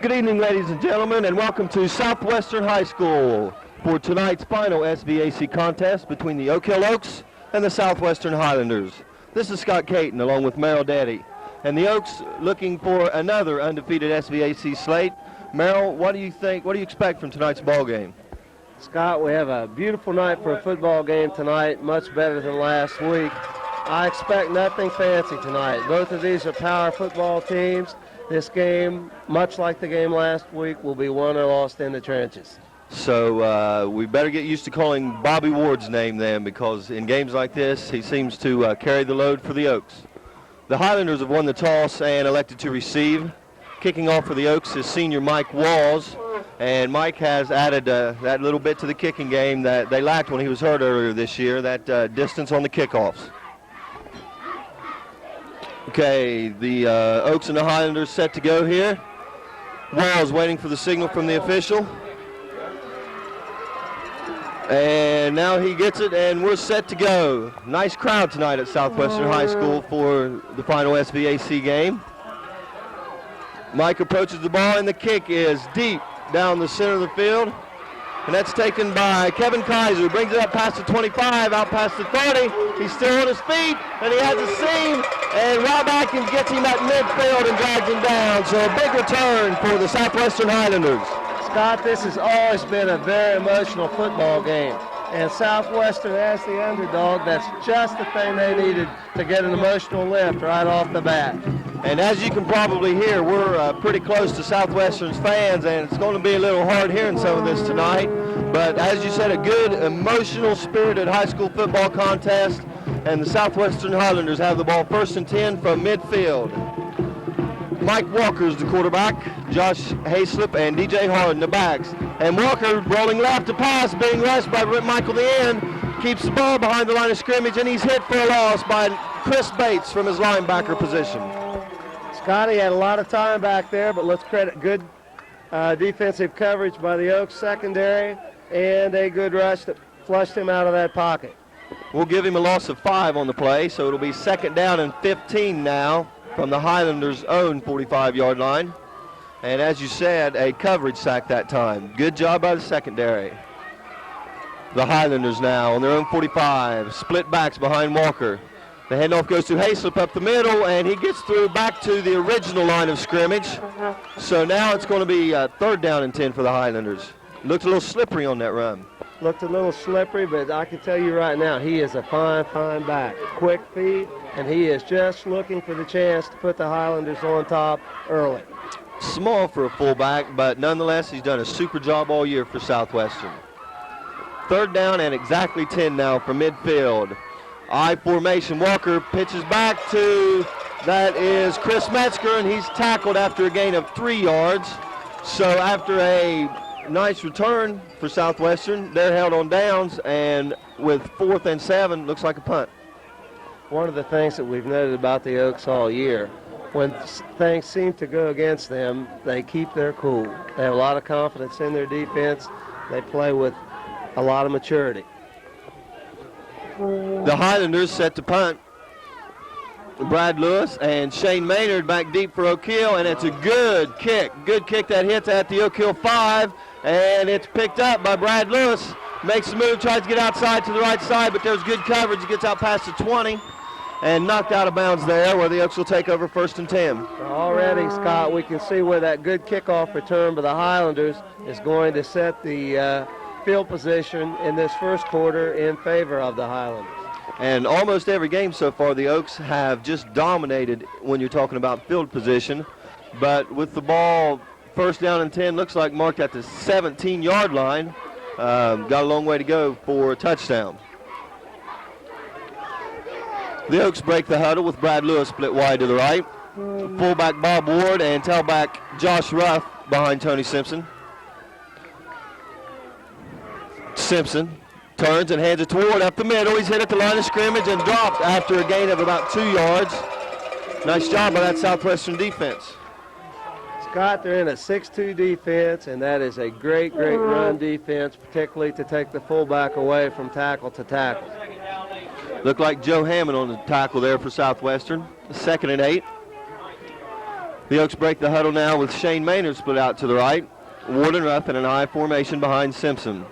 Good evening, ladies and gentlemen, and welcome to Southwestern High School for tonight's final SVAC contest between the Oak Hill Oaks and the Southwestern Highlanders. This is Scott Caton along with Merrill Daddy, and the Oaks looking for another undefeated SVAC slate. Merrill, what do you think? What do you expect from tonight's ball game? Scott, we have a beautiful night for a football game tonight, much better than last week. I expect nothing fancy tonight. Both of these are power football teams. This game, much like the game last week, will be won or lost in the trenches. So we better get used to calling Bobby Ward's name then, because in games like this, he seems to carry the load for the Oaks. The Highlanders have won the toss and elected to receive. Kicking off for the Oaks is senior Mike Walls, and Mike has added that little bit to the kicking game that they lacked when he was hurt earlier this year, that distance on the kickoffs. Okay, the Oaks and the Highlanders set to go here. Walls waiting for the signal from the official. And now he gets it, and we're set to go. Nice crowd tonight at Southwestern High School for the final SVAC game. Mike approaches the ball, and the kick is deep down the center of the field. And that's taken by Kevin Kaiser. Brings it up past the 25, out past the 30. He's still on his feet, and he has a seam. And Rob Atkins gets him at midfield and drags him down. So a big return for the Southwestern Highlanders. Scott, this has always been a very emotional football game. And Southwestern, as the underdog, that's just the thing they needed to get an emotional lift right off the bat. And as you can probably hear, we're pretty close to Southwestern's fans, and it's going to be a little hard hearing some of this tonight. But as you said, a good, emotional, spirited high school football contest, and the Southwestern Highlanders have the ball 1st and 10 from midfield. Mike Walker is the quarterback, Josh Hayslip and DJ Harden the backs. And Walker rolling left to pass, being rushed by Michael the end, keeps the ball behind the line of scrimmage, and he's hit for a loss by Chris Bates from his linebacker position. Scotty had a lot of time back there, but let's credit good defensive coverage by the Oaks secondary and a good rush that flushed him out of that pocket. We'll give him a loss of 5 on the play, so it'll be 2nd down and 15 now from the Highlanders' own 45-yard line. And as you said, a coverage sack that time. Good job by the secondary. The Highlanders now on their own 45, split backs behind Walker. The handoff goes to Hayslip up the middle, and he gets through back to the original line of scrimmage. So now it's going to be 3rd down and 10 for the Highlanders. Looked a little slippery on that run. Looked a little slippery, but I can tell you right now, he is a fine, fine back. Quick feet, and he is just looking for the chance to put the Highlanders on top early. Small for a fullback, but nonetheless, he's done a super job all year for Southwestern. 3rd down and exactly 10 now from midfield. I formation. Walker pitches back to, that is Chris Metzger, and he's tackled after a gain of 3 yards. So after a nice return for Southwestern, they're held on downs, and with 4th and 7, looks like a punt. One of the things that we've noted about the Oaks all year, when things seem to go against them, they keep their cool. They have a lot of confidence in their defense. They play with a lot of maturity. The Highlanders set to punt. Brad Lewis and Shane Maynard back deep for Oak Hill, and it's a good kick. Good kick that hits at the Oak Hill 5, and it's picked up by Brad Lewis. Makes the move, tries to get outside to the right side, but there's good coverage. He gets out past the 20 and knocked out of bounds there, where the Oaks will take over 1st and 10. Already, Scott, we can see where that good kickoff return by the Highlanders is going to set the field position in this first quarter in favor of the Highlanders. And almost every game so far, the Oaks have just dominated when you're talking about field position. But with the ball 1st down and 10, looks like marked at the 17-yard line. Got a long way to go for a touchdown. The Oaks break the huddle with Brad Lewis split wide to the right. Fullback Bob Ward and tailback Josh Ruff behind Tony Simpson. Simpson turns and hands it to Ward up the middle. He's hit at the line of scrimmage and dropped after a gain of about 2 yards. Nice job by that Southwestern defense. Scott, they're in a 6-2 defense, and that is a great, great run defense, particularly to take the fullback away from tackle to tackle. Looked like Joe Hammond on the tackle there for Southwestern. 2nd and 8. The Oaks break the huddle now with Shane Maynard split out to the right. Warden Ruff in an I formation behind Simpson.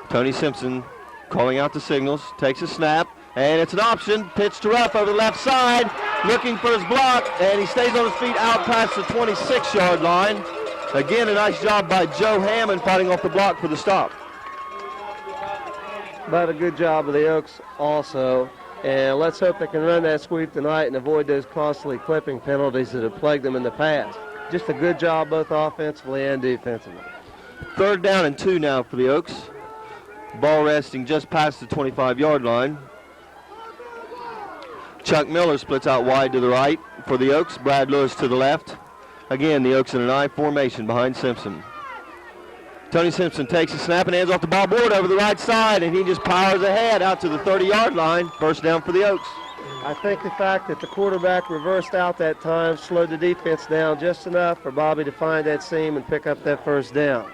Tony Simpson calling out the signals, takes a snap, and it's an option. Pitch to Ruff over the left side, looking for his block, and he stays on his feet out past the 26-yard line. Again, a nice job by Joe Hammond fighting off the block for the stop. But a good job of the Oaks also. And let's hope they can run that sweep tonight and avoid those costly clipping penalties that have plagued them in the past. Just a good job both offensively and defensively. 3rd down and 2 now for the Oaks. Ball resting just past the 25-yard line. Chuck Miller splits out wide to the right for the Oaks. Brad Lewis to the left. Again, the Oaks in an I formation behind Simpson. Tony Simpson takes a snap and hands off the ball board over the right side, and he just powers ahead out to the 30-yard line. 1st down for the Oaks. I think the fact that the quarterback reversed out that time slowed the defense down just enough for Bobby to find that seam and pick up that 1st down.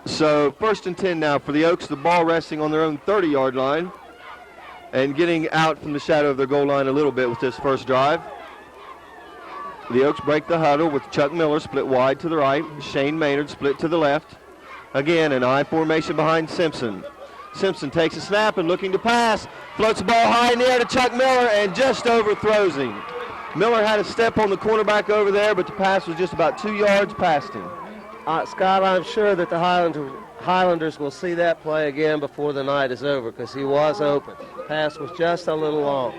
So 1st and 10 now for the Oaks. The ball resting on their own 30-yard line and getting out from the shadow of their goal line a little bit with this first drive. The Oaks break the huddle with Chuck Miller split wide to the right. Shane Maynard split to the left. Again, an I formation behind Simpson. Simpson takes a snap and looking to pass. Floats the ball high in the air to Chuck Miller and just overthrows him. Miller had a step on the cornerback over there, but the pass was just about 2 yards past him. Scott, I'm sure that the Highlanders will see that play again before the night is over because he was open. The pass was just a little long.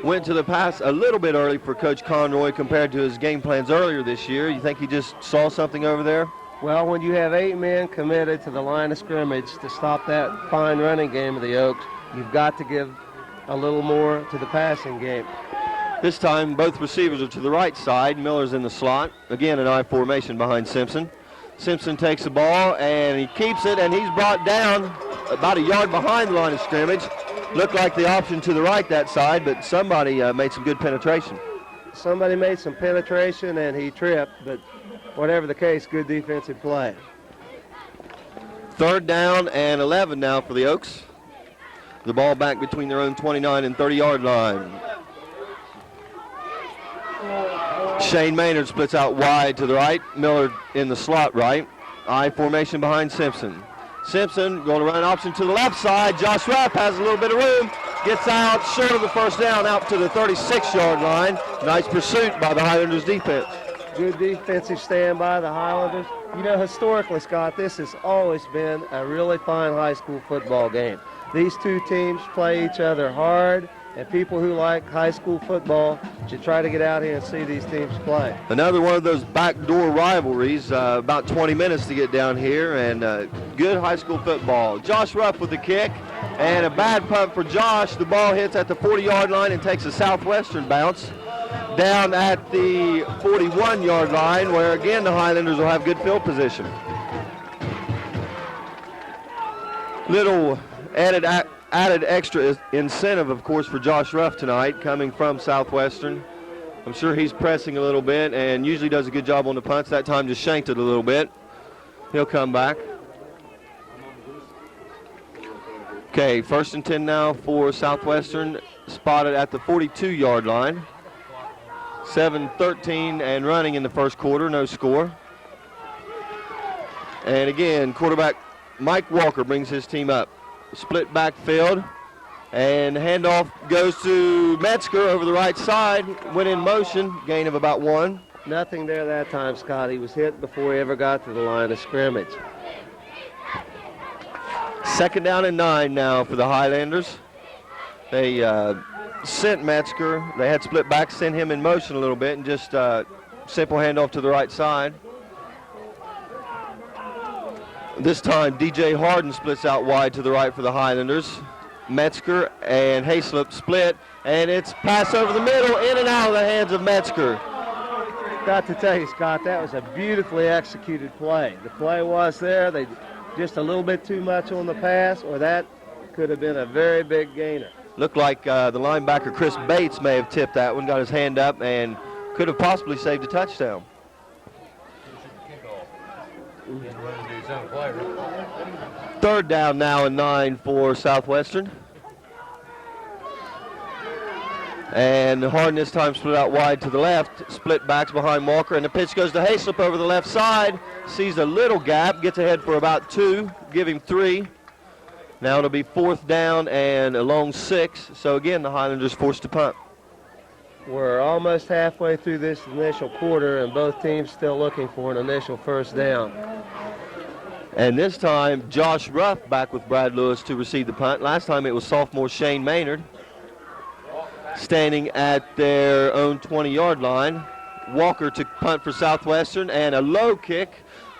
Went to the pass a little bit early for Coach Conroy compared to his game plans earlier this year. You think he just saw something over there? Well, when you have 8 men committed to the line of scrimmage to stop that fine running game of the Oaks, you've got to give a little more to the passing game. This time, both receivers are to the right side. Miller's in the slot. Again, an I formation behind Simpson. Simpson takes the ball, and he keeps it, and he's brought down about a yard behind the line of scrimmage. Looked like the option to the right that side, but somebody made some good penetration. Somebody made some penetration, and he tripped, but whatever the case, good defensive play. 3rd down and 11 now for the Oaks. The ball back between their own 29 and 30-yard line. Shane Maynard splits out wide to the right. Miller in the slot right. I formation behind Simpson. Simpson going to run an option to the left side. Josh Ruff has a little bit of room. Gets out short of the 1st down out to the 36-yard line. Nice pursuit by the Highlanders defense. Good defensive stand by the Highlanders. You know, historically, Scott, this has always been a really fine high school football game. These two teams play each other hard, and people who like high school football should try to get out here and see these teams play. Another one of those backdoor rivalries, about 20 minutes to get down here, and good high school football. Josh Ruff with the kick, and a bad punt for Josh. The ball hits at the 40-yard line and takes a Southwestern bounce down at the 41-yard line, where again the Highlanders will have good field position. Little added extra incentive, of course, for Josh Ruff tonight, coming from Southwestern. I'm sure he's pressing a little bit and usually does a good job on the punts. That time just shanked it a little bit. He'll come back. Okay, 1st and 10 now for Southwestern, spotted at the 42-yard line. 7-13 and running in the 1st quarter, no score. And again, quarterback Mike Walker brings his team up. Split backfield, and handoff goes to Metzger over the right side. Went in motion, gain of about 1. Nothing there that time, Scott. He was hit before he ever got to the line of scrimmage. 2nd down and 9 now for the Highlanders. They sent Metzger. They had split back, sent him in motion a little bit, and just simple handoff to the right side. This time, DJ Harden splits out wide to the right for the Highlanders. Metzger and Hayslip split, and it's pass over the middle, in and out of the hands of Metzger. Got to tell you, Scott, that was a beautifully executed play. The play was there. They just a little bit too much on the pass, or that could have been a very big gainer. Looked like the linebacker Chris Bates may have tipped that one, got his hand up, and could have possibly saved a touchdown. 3rd down now and 9 for Southwestern. And Harden this time split out wide to the left, split backs behind Walker, and the pitch goes to Hayslip over the left side, sees a little gap, gets ahead for about 2, give him 3. Now it'll be 4th down and a long 6, so again the Highlanders forced to punt. We're almost halfway through this initial quarter, and both teams still looking for an initial first down. And this time, Josh Ruff back with Brad Lewis to receive the punt. Last time it was sophomore Shane Maynard standing at their own 20-yard line. Walker to punt for Southwestern, and a low kick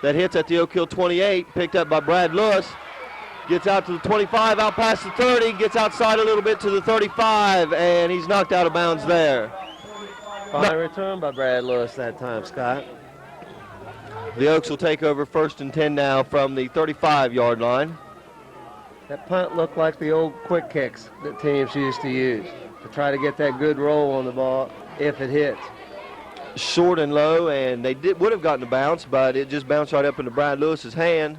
that hits at the Oak Hill 28, picked up by Brad Lewis. Gets out to the 25, out past the 30, gets outside a little bit to the 35, and he's knocked out of bounds there. Fine return by Brad Lewis that time, Scott. The Oaks will take over 1st and 10 now from the 35-yard line. That punt looked like the old quick kicks that teams used to use to try to get that good roll on the ball if it hits. Short and low, and they would have gotten a bounce, but it just bounced right up into Brad Lewis's hand.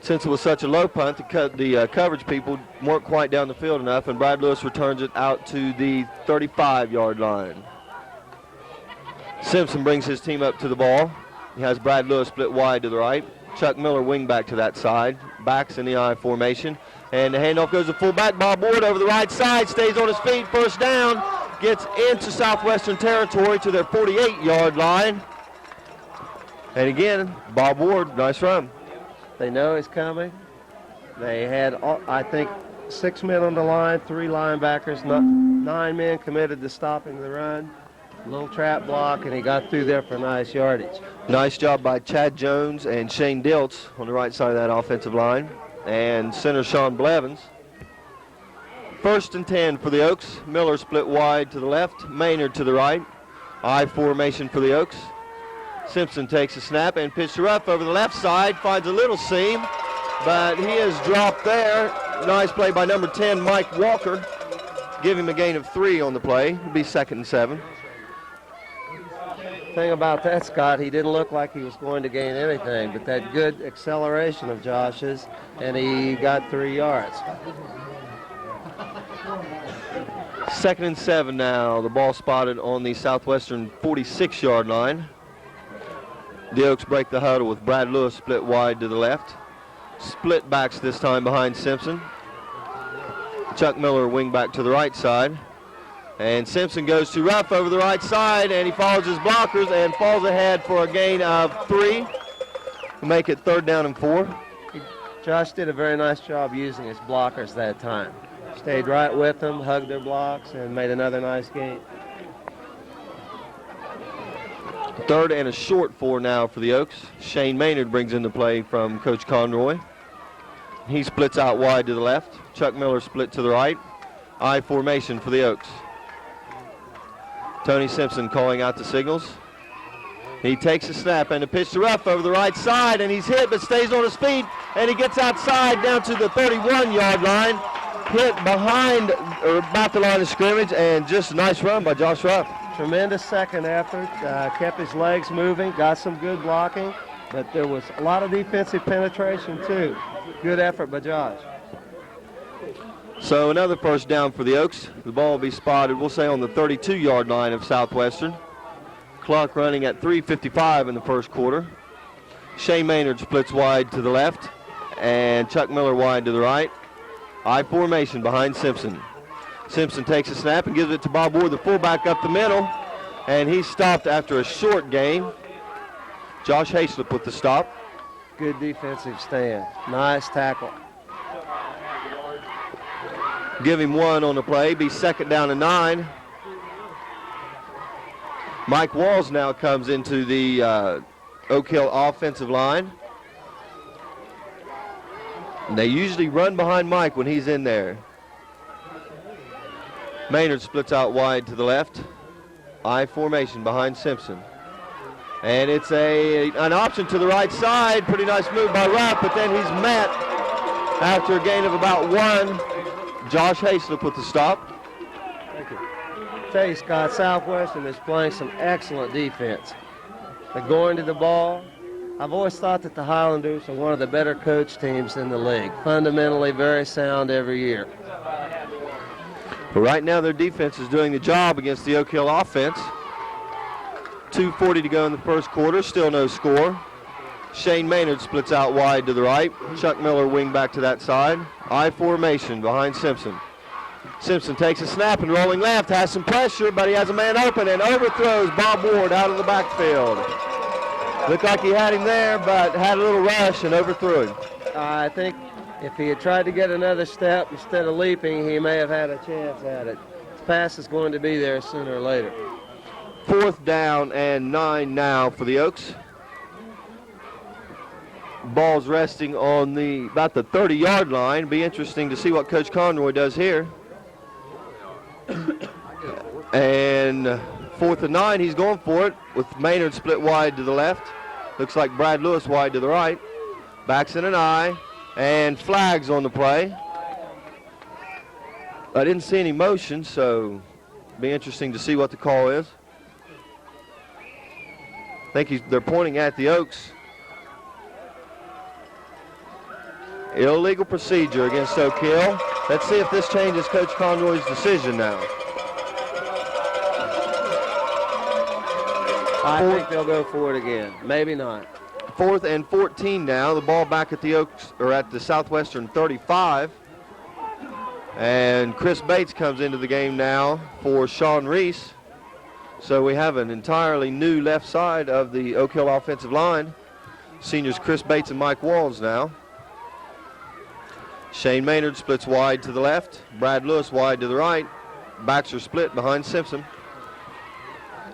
Since it was such a low punt, the coverage people weren't quite down the field enough, and Brad Lewis returns it out to the 35-yard line. Simpson brings his team up to the ball. He has Brad Lewis split wide to the right. Chuck Miller wing back to that side. Backs in the I formation. And the handoff goes to fullback. Bob Ward over the right side. Stays on his feet. 1st down. Gets into Southwestern territory to their 48-yard line. And again, Bob Ward, nice run. They know he's coming. They had, I think, 6 men on the line, 3 linebackers, 9 men committed to stopping the run. Little trap block, and he got through there for nice yardage. Nice job by Chad Jones and Shane Diltz on the right side of that offensive line. And center Sean Blevins. 1st and 10 for the Oaks. Miller split wide to the left, Maynard to the right. I formation for the Oaks. Simpson takes a snap and pitch to Ruff over the left side, finds a little seam, but he is dropped there. Nice play by number 10, Mike Walker. Give him a gain of 3 on the play. It'll be 2nd and 7. Thing about that, Scott, he didn't look like he was going to gain anything, but that good acceleration of Josh's, and he got 3 yards. 2nd and 7 now. The ball spotted on the Southwestern 46-yard line. The Oaks break the huddle with Brad Lewis split wide to the left. Split backs this time behind Simpson. Chuck Miller wing back to the right side. And Simpson goes to Ruff over the right side, and he follows his blockers and falls ahead for a gain of 3 to make it 3rd down and 4. Josh did a very nice job using his blockers that time. Stayed right with them, hugged their blocks, and made another nice gain. 3rd and a short 4 now for the Oaks. Shane Maynard brings in the play from Coach Conroy. He splits out wide to the left. Chuck Miller split to the right. I formation for the Oaks. Tony Simpson calling out the signals. He takes a snap and a pitch to Ruff over the right side, and he's hit but stays on his feet, and he gets outside down to the 31-yard line. Hit behind or about the line of scrimmage, and just a nice run by Josh Ruff. Tremendous second effort, kept his legs moving, got some good blocking, but there was a lot of defensive penetration too. Good effort by Josh. So another 1st down for the Oaks. The ball will be spotted, we'll say, on the 32-yard line of Southwestern. Clock running at 3:55 in the 1st quarter. Shane Maynard splits wide to the left, and Chuck Miller wide to the right. I formation behind Simpson. Simpson takes a snap and gives it to Bob Ward, the fullback, up the middle, and he's stopped after a short gain. Josh Hayslip with the stop. Good defensive stand. Nice tackle. Give him 1 on the play. Be 2nd down and 9. Mike Walls now comes into the Oak Hill offensive line. They usually run behind Mike when he's in there. Maynard splits out wide to the left. I formation behind Simpson. And it's an option to the right side. Pretty nice move by Ruff, but then he's met after a gain of about 1. Josh Hayslip with the stop. Thank you. Tell you, Scott, Southwestern is playing some excellent defense. They're going to the ball. I've always thought that the Highlanders are one of the better coach teams in the league. Fundamentally very sound every year. But right now their defense is doing the job against the Oak Hill offense. 2:40 to go in the first quarter, still no score. Shane Maynard splits out wide to the right. Chuck Miller wing back to that side. I formation behind Simpson. Simpson takes a snap and rolling left, has some pressure, but he has a man open and overthrows Bob Ward out of the backfield. Looked like he had him there, but had a little rush and overthrew him. I think if he had tried to get another step instead of leaping, he may have had a chance at it. The pass is going to be there sooner or later. 4th down and 9 now for the Oaks. Ball's resting on about the 30-yard line. Be interesting to see what Coach Conroy does here. And 4th and 9, he's going for it with Maynard split wide to the left. Looks like Brad Lewis wide to the right. Backs in an eye and flags on the play. I didn't see any motion, so be interesting to see what the call is. I think they're pointing at the Oaks. Illegal procedure against Oak Hill. Let's see if this changes Coach Conroy's decision now. I think they'll go for it again. Maybe not. 4th and 14 now. The ball back at the Oaks, or at the Southwestern 35. And Chris Bates comes into the game now for Sean Reese. So we have an entirely new left side of the Oak Hill offensive line. Seniors Chris Bates and Mike Walls now. Shane Maynard splits wide to the left. Brad Lewis wide to the right. Backs are split behind Simpson.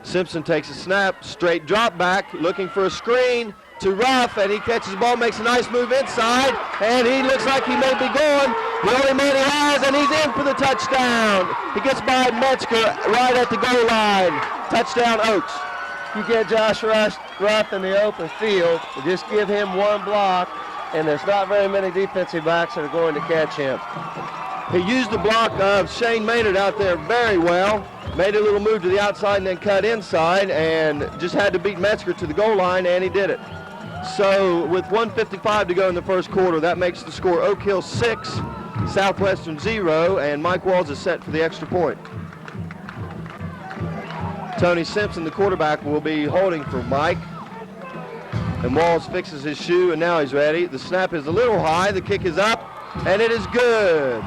Simpson takes a snap, straight drop back, looking for a screen to Ruff, and he catches the ball, makes a nice move inside, and he looks like he may be going. The only man he has, and he's in for the touchdown. He gets by Metzger right at the goal line. Touchdown, Oaks. You get Josh Ruff in the open field, just give him one block, and there's not very many defensive backs that are going to catch him. He used the block of Shane Maynard out there very well, made a little move to the outside and then cut inside, and just had to beat Metzger to the goal line, and he did it. So with 1:55 to go in the first quarter, that makes the score Oak Hill 6, Southwestern 0, and Mike Walls is set for the extra point. Tony Simpson, the quarterback, will be holding for Mike. And Walls fixes his shoe, and now he's ready. The snap is a little high. The kick is up, and it is good.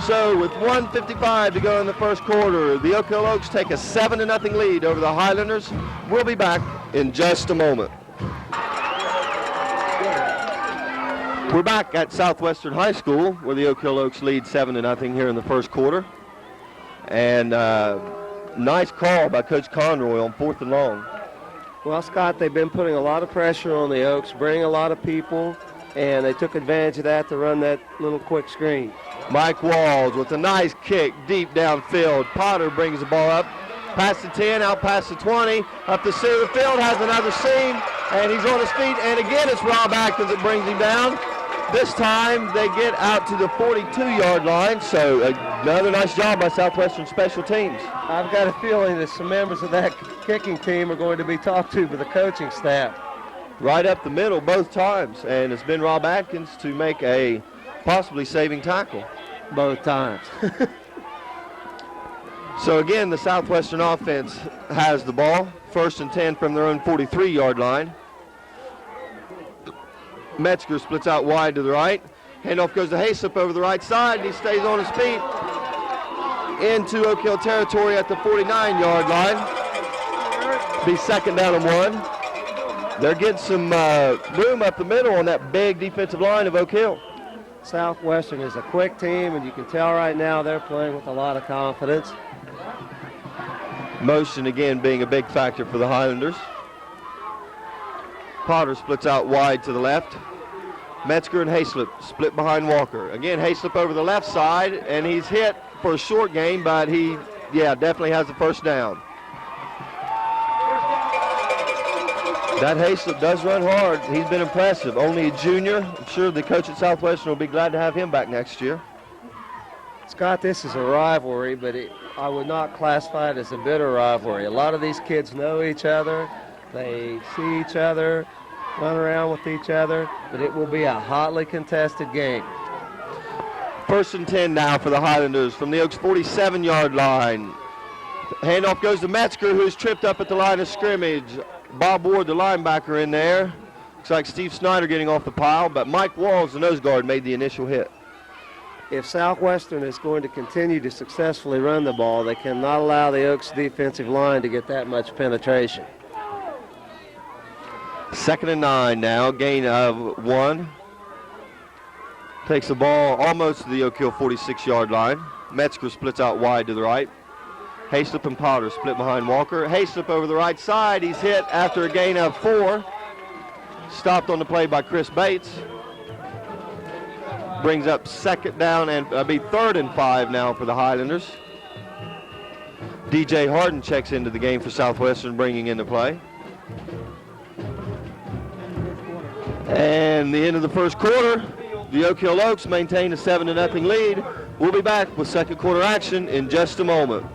So with 1:55 to go in the first quarter, the Oak Hill Oaks take a 7-0 lead over the Highlanders. We'll be back in just a moment. We're back at Southwestern High School, where the Oak Hill Oaks lead 7-0 here in the first quarter. And nice call by Coach Conroy on 4th and long. Well, Scott, they've been putting a lot of pressure on the Oaks, bringing a lot of people, and they took advantage of that to run that little quick screen. Mike Walls with a nice kick deep downfield. Potter brings the ball up, past the 10, out past the 20, up the center of the field, has another seam, and he's on his feet, and again it's Rob Atkins that brings him down. This time they get out to the 42-yard line, so another nice job by Southwestern Special Teams. I've got a feeling that some members of that kicking team are going to be talked to by the coaching staff. Right up the middle both times, and it's been Rob Atkins to make a possibly saving tackle. Both times. So again, the Southwestern offense has the ball, 1st and 10 from their own 43-yard line. Metzger splits out wide to the right. Handoff goes to Hayslip over the right side, and he stays on his feet into Oak Hill territory at the 49-yard line. Be 2nd down and 1. They're getting some room up the middle on that big defensive line of Oak Hill. Southwestern is a quick team, and you can tell right now they're playing with a lot of confidence. Motion again being a big factor for the Highlanders. Potter splits out wide to the left. Metzger and Hayslip split behind Walker. Again, Hayslip over the left side, and he's hit for a short gain, but he, definitely has the first down. That Hayslip does run hard. He's been impressive. Only a junior. I'm sure the coach at Southwestern will be glad to have him back next year. Scott, this is a rivalry, but I would not classify it as a bitter rivalry. A lot of these kids know each other. They see each other, run around with each other, but it will be a hotly contested game. First and 10 now for the Highlanders from the Oaks 47-yard line. Handoff goes to Metzger, who's tripped up at the line of scrimmage. Bob Ward, the linebacker, in there. Looks like Steve Snyder getting off the pile, but Mike Walls, the nose guard, made the initial hit. If Southwestern is going to continue to successfully run the ball, they cannot allow the Oaks defensive line to get that much penetration. 2nd and 9 now, gain of 1. Takes the ball almost to the Oak Hill 46-yard line. Metzger splits out wide to the right. Hayslip and Powder split behind Walker. Hayslip over the right side. He's hit after a gain of 4. Stopped on the play by Chris Bates. Brings up 2nd down and 3rd and 5 now for the Highlanders. DJ Harden checks into the game for Southwestern, bringing into play. And the end of the first quarter, the Oak Hill Oaks maintain a 7-0 lead. We'll be back with second quarter action in just a moment.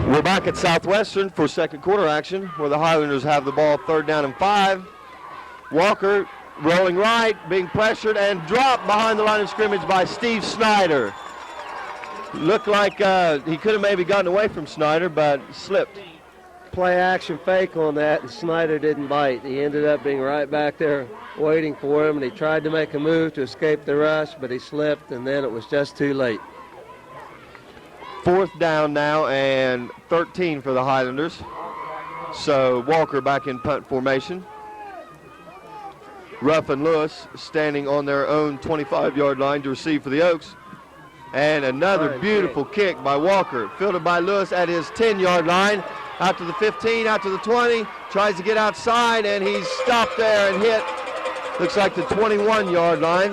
We're back at Southwestern for second quarter action, where the Highlanders have the ball 3rd down and 5. Walker rolling right, being pressured and dropped behind the line of scrimmage by Steve Snyder. Looked like he could have maybe gotten away from Snyder, but slipped. Play action fake on that, and Snyder didn't bite. He ended up being right back there waiting for him, and he tried to make a move to escape the rush, but he slipped, and then it was just too late. 4th down now and 13 for the Highlanders. So Walker back in punt formation. Ruff and Lewis standing on their own 25-yard line to receive for the Oaks. And another beautiful kick by Walker, fielded by Lewis at his 10-yard line. Out to the 15, out to the 20, tries to get outside, and he's stopped there and hit, looks like the 21-yard line.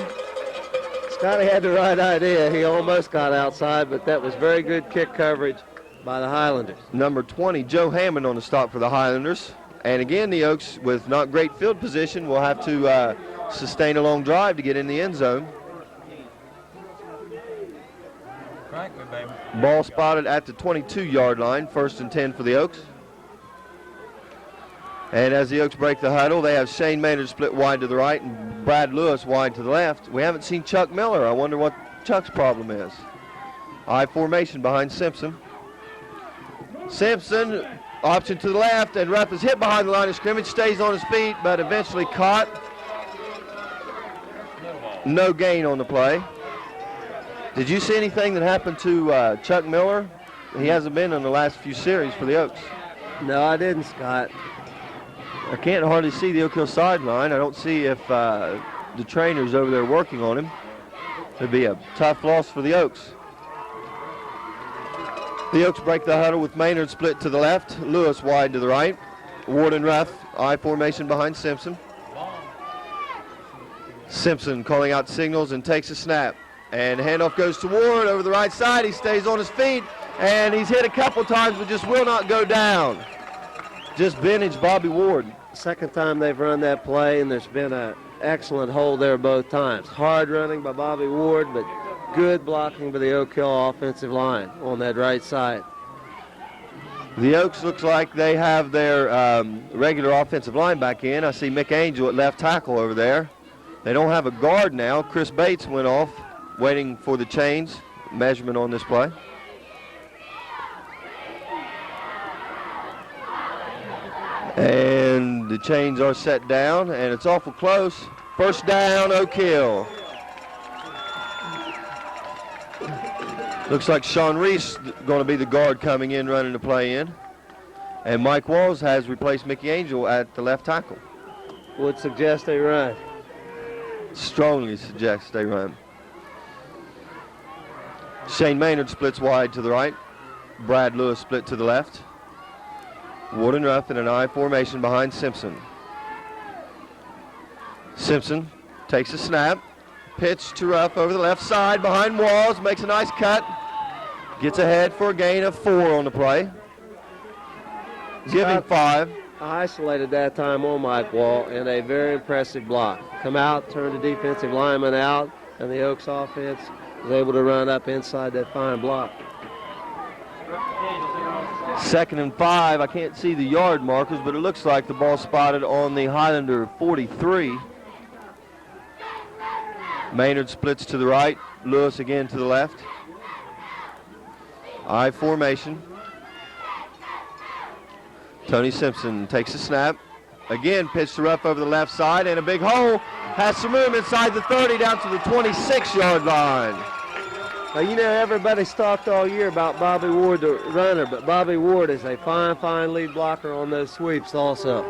Scotty had the right idea. He almost got outside, but that was very good kick coverage by the Highlanders. Number 20, Joe Hammond on the stop for the Highlanders. And again, the Oaks, with not great field position, will have to sustain a long drive to get in the end zone. Ball spotted at the 22-yard line, 1st and 10 for the Oaks. And as the Oaks break the huddle, they have Shane Maynard split wide to the right and Brad Lewis wide to the left. We haven't seen Chuck Miller. I wonder what Chuck's problem is. I formation behind Simpson. Simpson, option to the left, and Ruff is hit behind the line of scrimmage, stays on his feet, but eventually caught. No gain on the play. Did you see anything that happened to Chuck Miller? He hasn't been in the last few series for the Oaks. No, I didn't, Scott. I can't hardly see the Oak Hill sideline. I don't see if the trainer's over there working on him. It'd be a tough loss for the Oaks. The Oaks break the huddle with Maynard split to the left, Lewis wide to the right. Ward and Ruff, I formation behind Simpson. Simpson calling out signals and takes a snap. And handoff goes to Ward over the right side. He stays on his feet, and he's hit a couple times, but just will not go down. Just vintage Bobby Ward. Second time they've run that play, and there's been an excellent hold there both times. Hard running by Bobby Ward, but good blocking by the Oak Hill offensive line on that right side. The Oaks looks like they have their regular offensive line back in. I see Mick Angel at left tackle over there. They don't have a guard now. Chris Bates went off, waiting for the chains measurement on this play. And the chains are set down, and it's awful close. First down, Oak Hill. Looks like Sean Reese going to be the guard coming in, running the play in. And Mike Walls has replaced Mickey Angel at the left tackle. Would suggest they run. Strongly suggests they run. Shane Maynard splits wide to the right. Brad Lewis split to the left. Ward and Ruff in an I formation behind Simpson. Simpson takes a snap. Pitch to Ruff over the left side behind Walls. Makes a nice cut. Gets ahead for a gain of 4 on the play. Giving 5. Isolated that time on Mike Wall in a very impressive block. Come out, turn the defensive lineman out, and the Oaks offense was able to run up inside that fine block. 2nd and 5. I can't see the yard markers, but it looks like the ball spotted on the Highlander 43. Maynard splits to the right. Lewis again to the left. I formation. Tony Simpson takes a snap. Again, pitch to rough over the left side, and a big hole. Has some room inside the 30 down to the 26-yard line. Now, you know, everybody's talked all year about Bobby Ward, the runner, but Bobby Ward is a fine lead blocker on those sweeps also.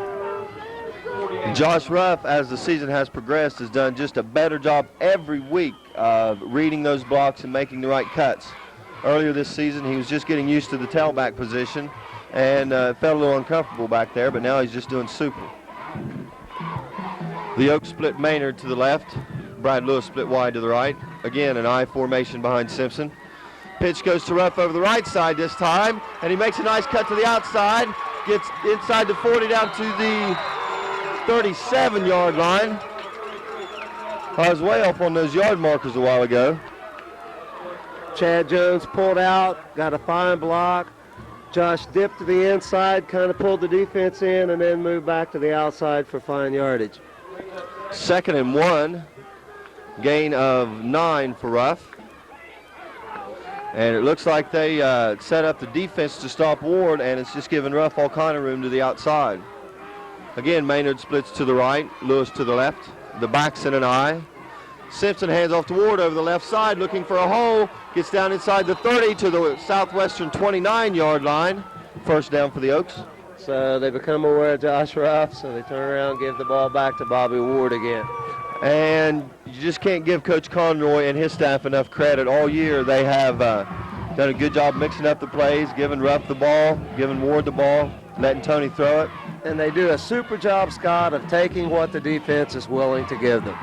Josh Ruff, as the season has progressed, has done just a better job every week of reading those blocks and making the right cuts. Earlier this season, he was just getting used to the tailback position and felt a little uncomfortable back there, but now he's just doing super. The Oaks split Maynard to the left. Brad Lewis split wide to the right. Again, an I formation behind Simpson. Pitch goes to Ruff over the right side this time, and he makes a nice cut to the outside, gets inside the 40 down to the 37-yard line. I was way up on those yard markers a while ago. Chad Jones pulled out, got a fine block. Josh dipped to the inside, kind of pulled the defense in, and then moved back to the outside for fine yardage. 2nd and 1, gain of 9 for Ruff. And it looks like they set up the defense to stop Ward, and it's just giving Ruff all kind of room to the outside. Again, Maynard splits to the right, Lewis to the left. The back's in an I. Simpson hands off to Ward over the left side, looking for a hole. Gets down inside the 30 to the Southwestern 29-yard line. First down for the Oaks. So they become aware of Josh Ruff, so they turn around and give the ball back to Bobby Ward again. And you just can't give Coach Conroy and his staff enough credit. All year they have done a good job mixing up the plays, giving Ruff the ball, giving Ward the ball, letting Tony throw it. And they do a super job, Scott, of taking what the defense is willing to give them.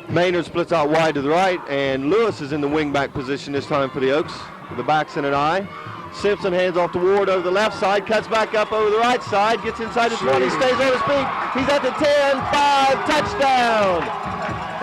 Maynard splits out wide to the right, and Lewis is in the wingback position this time for the Oaks. The back's in an I. Simpson hands off to Ward over the left side, cuts back up over the right side, gets inside the 20, stays on his feet. He's at the 10, 5, touchdown.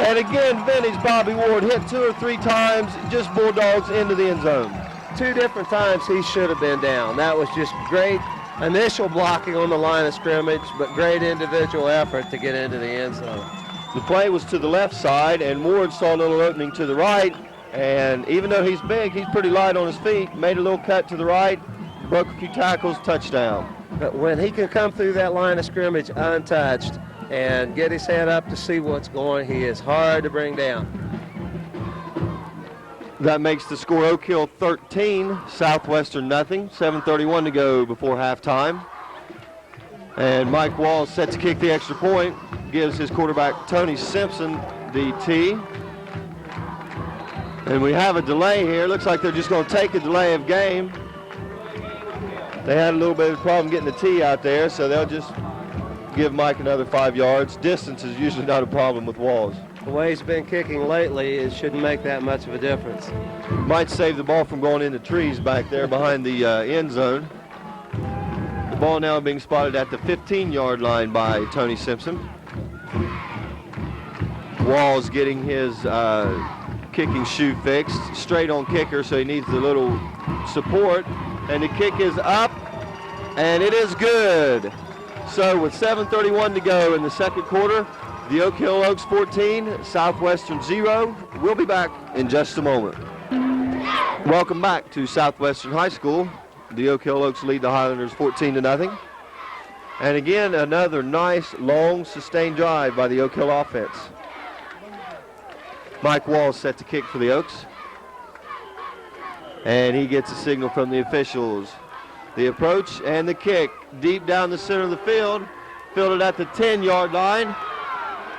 And again, vintage Bobby Ward hit 2 or 3 times, just bulldogs into the end zone. 2 different times he should have been down. That was just great initial blocking on the line of scrimmage, but great individual effort to get into the end zone. The play was to the left side, and Ward saw a little opening to the right, and even though he's big, he's pretty light on his feet, made a little cut to the right, broke a few tackles, touchdown. But when he can come through that line of scrimmage untouched and get his head up to see what's going, he is hard to bring down. That makes the score Oak Hill 13, Southwestern nothing. 7:31 to go before halftime. And Mike Wall set to kick the extra point, gives his quarterback Tony Simpson the tee. And we have a delay here. Looks like they're just going to take a delay of game. They had a little bit of a problem getting the tee out there, so they'll just give Mike another 5 yards. Distance is usually not a problem with Walls. The way he's been kicking lately, it shouldn't make that much of a difference. Might save the ball from going into trees back there behind the end zone. The ball now being spotted at the 15-yard line by Tony Simpson. Walls getting his kicking shoe fixed. Straight on kicker, so he needs a little support. And the kick is up, and it is good. So with 7:31 to go in the second quarter, the Oak Hill Oaks 14, Southwestern 0. We'll be back in just a moment. Welcome back to Southwestern High School. The Oak Hill Oaks lead the Highlanders 14-0. And again, another nice, long, sustained drive by the Oak Hill offense. Mike Wall set to kick for the Oaks. And he gets a signal from the officials. The approach and the kick deep down the center of the field. Fielded at the 10-yard line.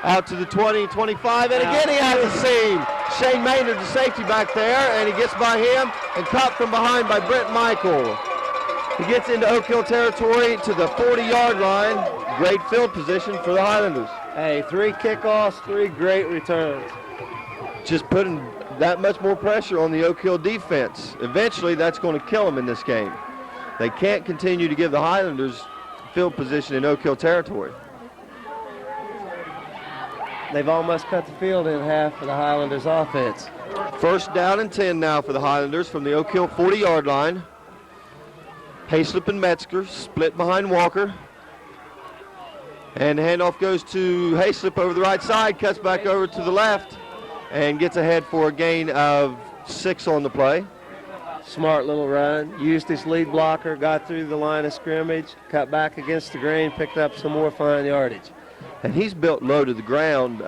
Out to the 20, 25, and again he has a seam. Shane Maynard, the safety back there, and he gets by him and caught from behind by Brent Michael. He gets into Oak Hill territory to the 40-yard line. Great field position for the Highlanders. Hey, 3 kickoffs, 3 great returns. Just putting that much more pressure on the Oak Hill defense. Eventually, that's going to kill them in this game. They can't continue to give the Highlanders field position in Oak Hill territory. They've almost cut the field in half for the Highlanders offense. First down and 10 now for the Highlanders from the Oak Hill 40-yard line. Hayslip and Metzger split behind Walker. And the handoff goes to Hayslip over the right side, cuts back over to the left, and gets ahead for a gain of 6 on the play. Smart little run. Used his lead blocker, got through the line of scrimmage, cut back against the grain, picked up some more fine yardage. And he's built low to the ground,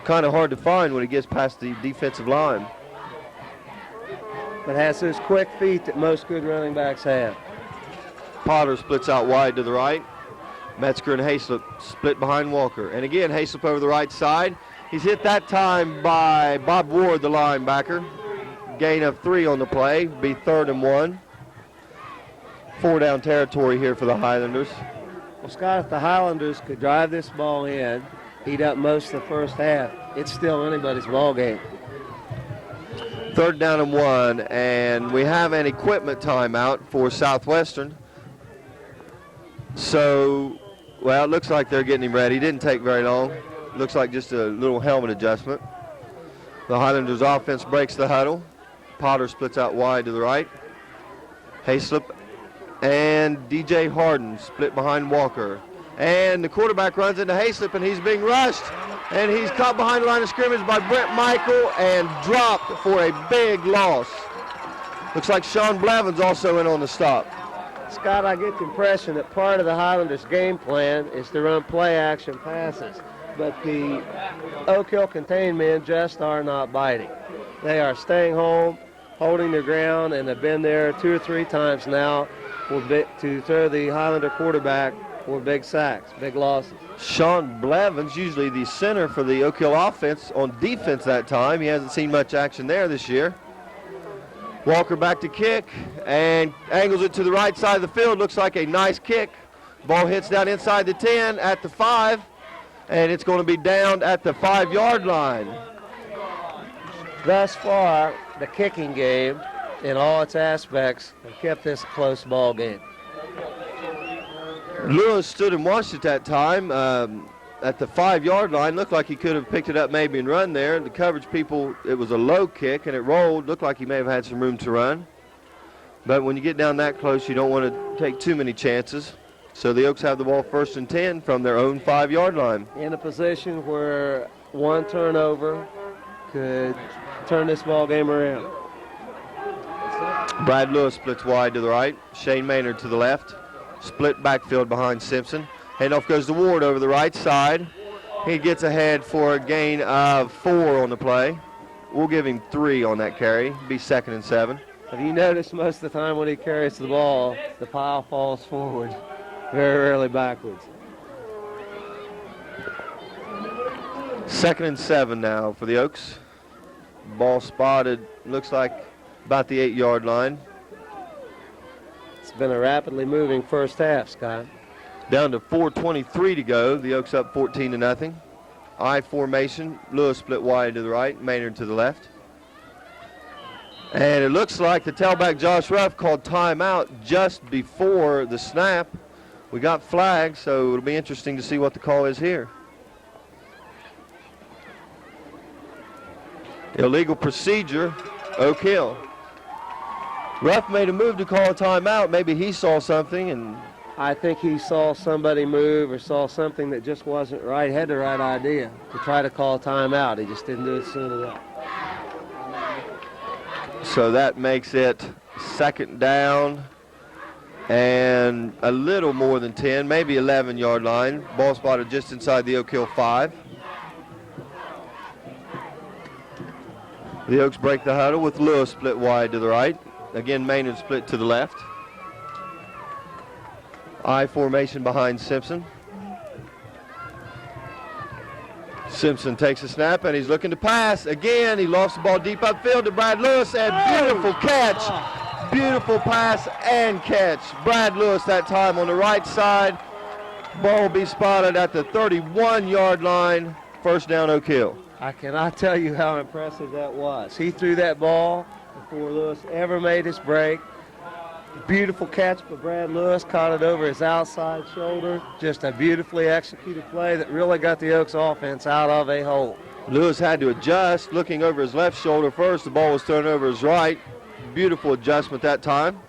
kind of hard to find when he gets past the defensive line. But has those quick feet that most good running backs have. Potter splits out wide to the right. Metzger and Hayslip split behind Walker. And again, Hayslip over the right side. He's hit that time by Bob Ward, the linebacker. Gain of 3 on the play, be 3rd and 1. 4 down territory here for the Highlanders. Well, Scott, if the Highlanders could drive this ball in, eat up most of the first half, it's still anybody's ball game. 3rd down and 1, and we have an equipment timeout for Southwestern. So, well, it looks like they're getting him ready. Didn't take very long. Looks like just a little helmet adjustment. The Highlanders offense breaks the huddle. Potter splits out wide to the right. Hayslip and DJ Harden split behind Walker. And the quarterback runs into Hayslip, and he's being rushed. And he's caught behind the line of scrimmage by Brent Michael and dropped for a big loss. Looks like Sean Blevins also in on the stop. Scott, I get the impression that part of the Highlanders' game plan is to run play-action passes. But the Oak Hill contained men just are not biting. They are staying home, holding their ground, and have been there 2 or 3 times now to throw the Highlander quarterback for big sacks, big losses. Sean Blevins, usually the center for the Oak Hill offense, on defense that time. He hasn't seen much action there this year. Walker back to kick and angles it to the right side of the field. Looks like a nice kick. Ball hits down inside the 10 at the 5, and it's going to be down at the 5-yard line. Thus far, the kicking game in all its aspects have kept this a close ball game. Lewis stood and watched at that time at the 5-yard line. Looked like he could have picked it up maybe and run there. The coverage people, it was a low kick and it rolled. Looked like he may have had some room to run. But when you get down that close, you don't want to take too many chances. So the Oaks have the ball 1st and 10 from their own 5-yard line. In a position where one turnover could turn this ball game around. Brad Lewis splits wide to the right. Shane Maynard to the left. Split backfield behind Simpson. Handoff goes to Ward over the right side. He gets ahead for a gain of 4 on the play. We'll give him 3 on that carry. Be 2nd and 7. Have you noticed most of the time when he carries the ball, the pile falls forward, very rarely backwards. 2nd and 7 now for the Oaks. Ball spotted, looks like about the 8-yard line. It's been a rapidly moving first half, Scott. Down to 4:23 to go. The Oaks up 14-0. I formation. Lewis split wide to the right. Maynard to the left. And it looks like the tailback Josh Ruff called timeout just before the snap. We got flags, so it'll be interesting to see what the call is here. Illegal procedure, Oak Hill. Ruff made a move to call a timeout. Maybe he saw something, and I think he saw somebody move or saw something that just wasn't right, had the right idea to try to call a timeout. He just didn't do it soon enough. So that makes it 2nd down and a little more than 10, maybe 11-yard line. Ball spotted just inside the Oak Hill 5. The Oaks break the huddle with Lewis split wide to the right. Again, Maynard split to the left. I formation behind Simpson. Simpson takes a snap, and he's looking to pass. Again, he lost the ball deep upfield to Brad Lewis, and beautiful catch. Beautiful pass and catch. Brad Lewis that time on the right side. Ball will be spotted at the 31-yard line. 1st down, Oak Hill. I cannot tell you how impressive that was. He threw that ball before Lewis ever made his break. Beautiful catch by Brad Lewis, caught it over his outside shoulder. Just a beautifully executed play that really got the Oaks offense out of a hole. Lewis had to adjust, looking over his left shoulder first. The ball was thrown over his right. Beautiful adjustment that time.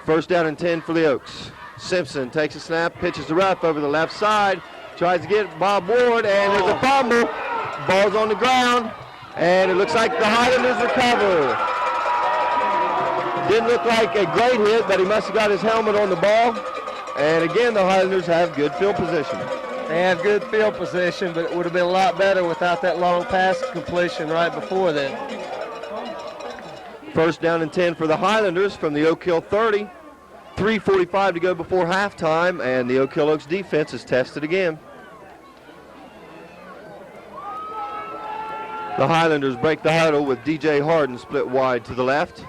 1st down and 10 for the Oaks. Simpson takes a snap, pitches the rough over the left side, tries to get Bob Ward, and there's a fumble. Ball's on the ground, and it looks like the Highlanders recover. Didn't look like a great hit, but he must have got his helmet on the ball. And again, the Highlanders have good field position. They have good field position, but it would have been a lot better without that long pass completion right before that. First down and 10 for the Highlanders from the Oak Hill 30. 3:45 to go before halftime, and the Oak Hill Oaks defense is tested again. The Highlanders break the huddle with DJ Harden split wide to the left.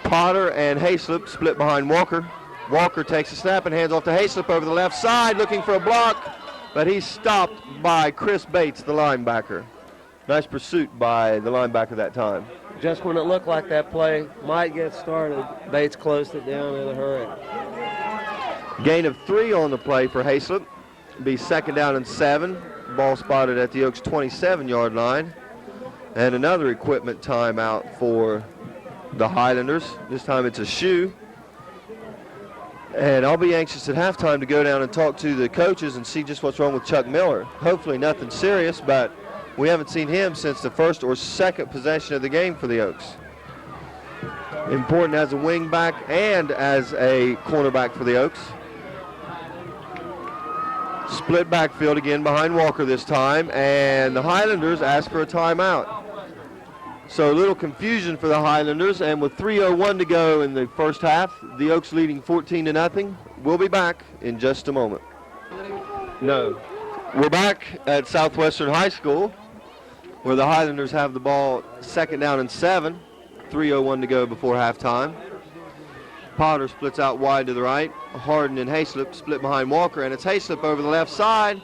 Potter and Hayslip split behind Walker. Walker takes a snap and hands off to Hayslip over the left side, looking for a block, but he's stopped by Chris Bates, the linebacker. Nice pursuit by the linebacker that time. Just when it looked like that play might get started, Bates closed it down in a hurry. Gain of 3 on the play for Hayslip. Be second down and 7. Ball spotted at the Oaks 27-yard line. And another equipment timeout for the Highlanders. This time it's a shoe. And I'll be anxious at halftime to go down and talk to the coaches and see just what's wrong with Chuck Miller. Hopefully nothing serious, but we haven't seen him since the first or second possession of the game for the Oaks. Important as a wing back and as a cornerback for the Oaks. Split backfield again behind Walker this time, and the Highlanders ask for a timeout. So a little confusion for the Highlanders, and with 3:01 to go in the first half, the Oaks leading 14-0. We'll be back in just a moment. No. We're back at Southwestern High School, where the Highlanders have the ball second down and 7. 3:01 to go before halftime. Potter splits out wide to the right. Harden and Hayslip split behind Walker, and it's Hayslip over the left side.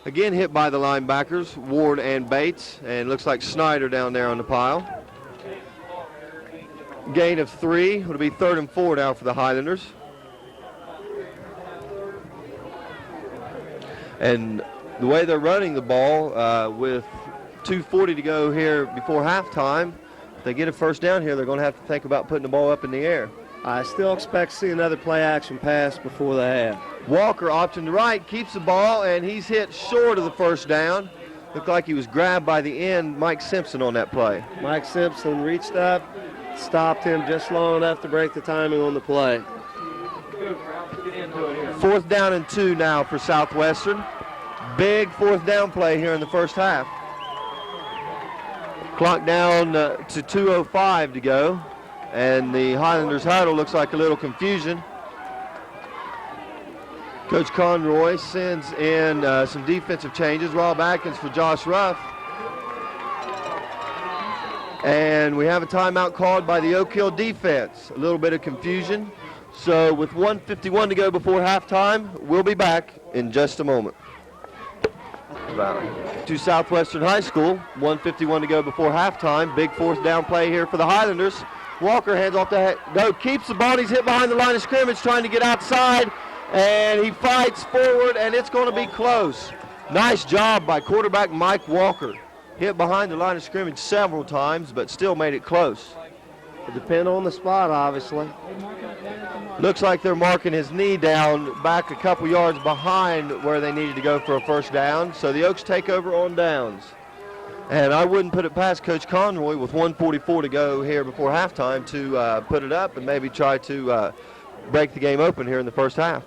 Again hit by the linebackers, Ward and Bates, and looks like Snyder down there on the pile. Gain of 3. It'll be 3rd and 4 now for the Highlanders. And the way they're running the ball with 2:40 to go here before halftime, if they get a first down here, they're going to have to think about putting the ball up in the air. I still expect to see another play-action pass before the half. Walker option to right, keeps the ball, and he's hit short of the first down. Looked like he was grabbed by the end, Mike Simpson, on that play. Mike Simpson reached up, stopped him just long enough to break the timing on the play. 4th down and 2 now for Southwestern. Big 4th down play here in the first half. Clock down to 2:05 to go. And the Highlanders huddle looks like a little confusion. Coach Conroy sends in some defensive changes. Rob Atkins for Josh Ruff. And we have a timeout called by the Oak Hill defense. A little bit of confusion. So with 1:51 to go before halftime, we'll be back in just a moment. To Southwestern High School, 1:51 to go before halftime. Big 4th down play here for the Highlanders. Walker hands off to go, keeps the ball. He's hit behind the line of scrimmage trying to get outside, and he fights forward, and it's going to be close. Nice job by quarterback Mike Walker. Hit behind the line of scrimmage several times, but still made it close. It depends on the spot, obviously. Looks like they're marking his knee down back a couple yards behind where they needed to go for a first down, so the Oaks take over on downs. And I wouldn't put it past Coach Conroy with 1:44 to go here before halftime to put it up and maybe try to break the game open here in the first half.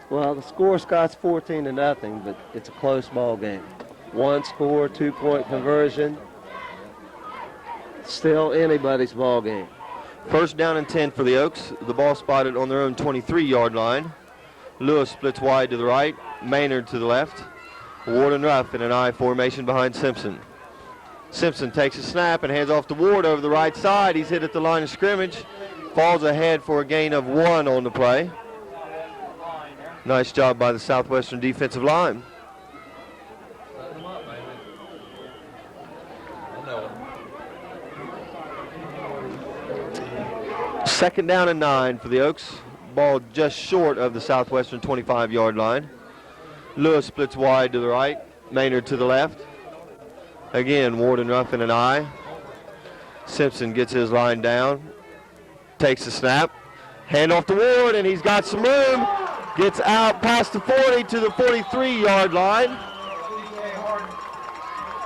Well, the score, Scott's 14-0, but it's a close ball game. 1 score, 2-point conversion. Still anybody's ball game. First down and 10 for the Oaks. The ball spotted on their own 23-yard line. Lewis splits wide to the right. Maynard to the left. Ward and Ruff in an I formation behind Simpson. Simpson takes a snap and hands off to Ward over the right side. He's hit at the line of scrimmage. Falls ahead for a gain of 1 on the play. Nice job by the Southwestern defensive line. Second down and 9 for the Oaks. Ball just short of the Southwestern 25-yard line. Lewis splits wide to the right. Maynard to the left. Again, Ward and Ruff in an I. Simpson gets his line down. Takes the snap. Hand off to Ward, and he's got some room. Gets out past the 40 to the 43-yard line.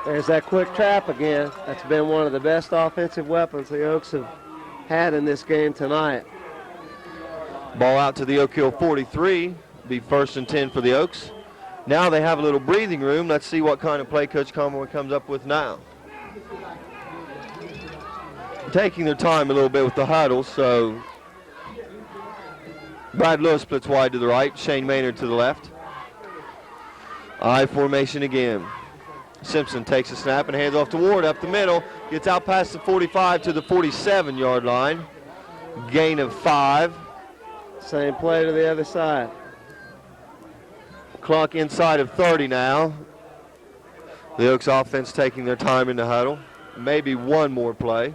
There's that quick trap again. That's been one of the best offensive weapons the Oaks have had in this game tonight. Ball out to the Oak Hill 43. Be 1st and 10 for the Oaks. Now they have a little breathing room. Let's see what kind of play Coach Conroy comes up with now. Taking their time a little bit with the huddle, so Brad Lewis splits wide to the right, Shane Maynard to the left. I formation again. Simpson takes a snap and hands off to Ward up the middle. Gets out past the 45 to the 47-yard line. Gain of 5. Same play to the other side. Clock inside of 30 now. The Oaks offense taking their time in the huddle. Maybe one more play.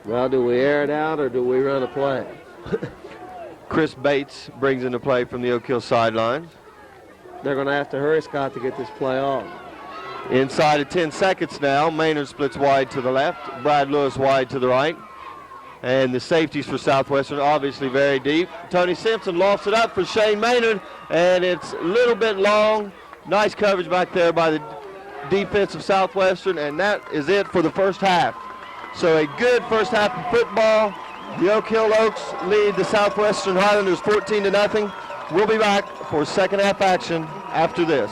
Well, do we air it out or do we run a play? Chris Bates brings in the play from the Oak Hill sideline. They're going to have to hurry, Scott, to get this play off. Inside of 10 seconds now. Maynard splits wide to the left. Brad Lewis wide to the right. And the safeties for Southwestern obviously very deep. Tony Simpson lofts it up for Shane Maynard, and it's a little bit long. Nice coverage back there by the defense of Southwestern, and that is it for the first half. So a good first half of football. The Oak Hill Oaks lead the Southwestern Highlanders 14-0. We'll be back for second half action after this.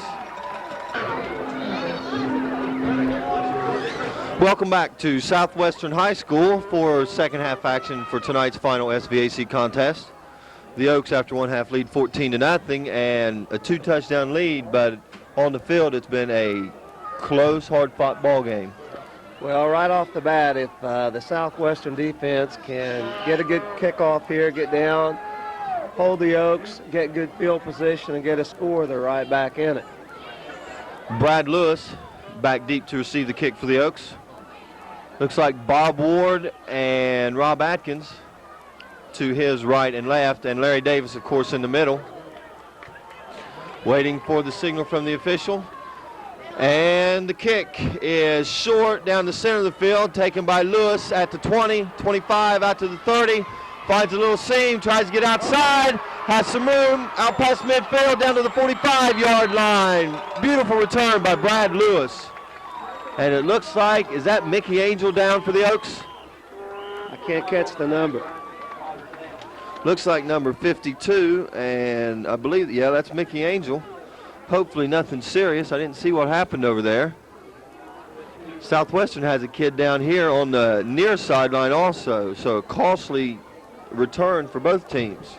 Welcome back to Southwestern High School for second half action for tonight's final SVAC contest. The Oaks, after one half, lead 14-0 and a 2-touchdown lead, but on the field it's been a close, hard-fought ball game. Well, right off the bat, if the Southwestern defense can get a good kickoff here, get down, hold the Oaks, get good field position, and get a score, they're right back in it. Brad Lewis back deep to receive the kick for the Oaks. Looks like Bob Ward and Rob Atkins to his right and left, and Larry Davis, of course, in the middle. Waiting for the signal from the official. And the kick is short down the center of the field, taken by Lewis at the 20, 25, out to the 30. Finds a little seam, tries to get outside, has some room, out past midfield, down to the 45-yard line. Beautiful return by Brad Lewis. And it looks like, is that Mickey Angel down for the Oaks? I can't catch the number. Looks like number 52, and I believe, yeah, that's Mickey Angel. Hopefully nothing serious. I didn't see what happened over there. Southwestern has a kid down here on the near sideline also, so a costly return for both teams.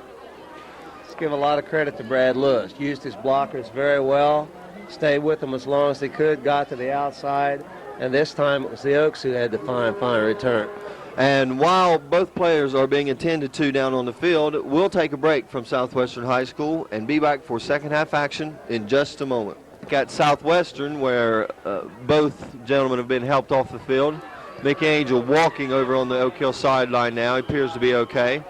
Let's give a lot of credit to Brad Lewis. Used his blockers very well, stayed with them as long as he could, got to the outside, and this time it was the Oaks who had the fine return. And while both players are being attended to down on the field, we'll take a break from Southwestern High School and be back for second half action in just a moment. At Southwestern, where both gentlemen have been helped off the field. Mickey Angel walking over on the Oak Hill sideline now. He appears to be okay.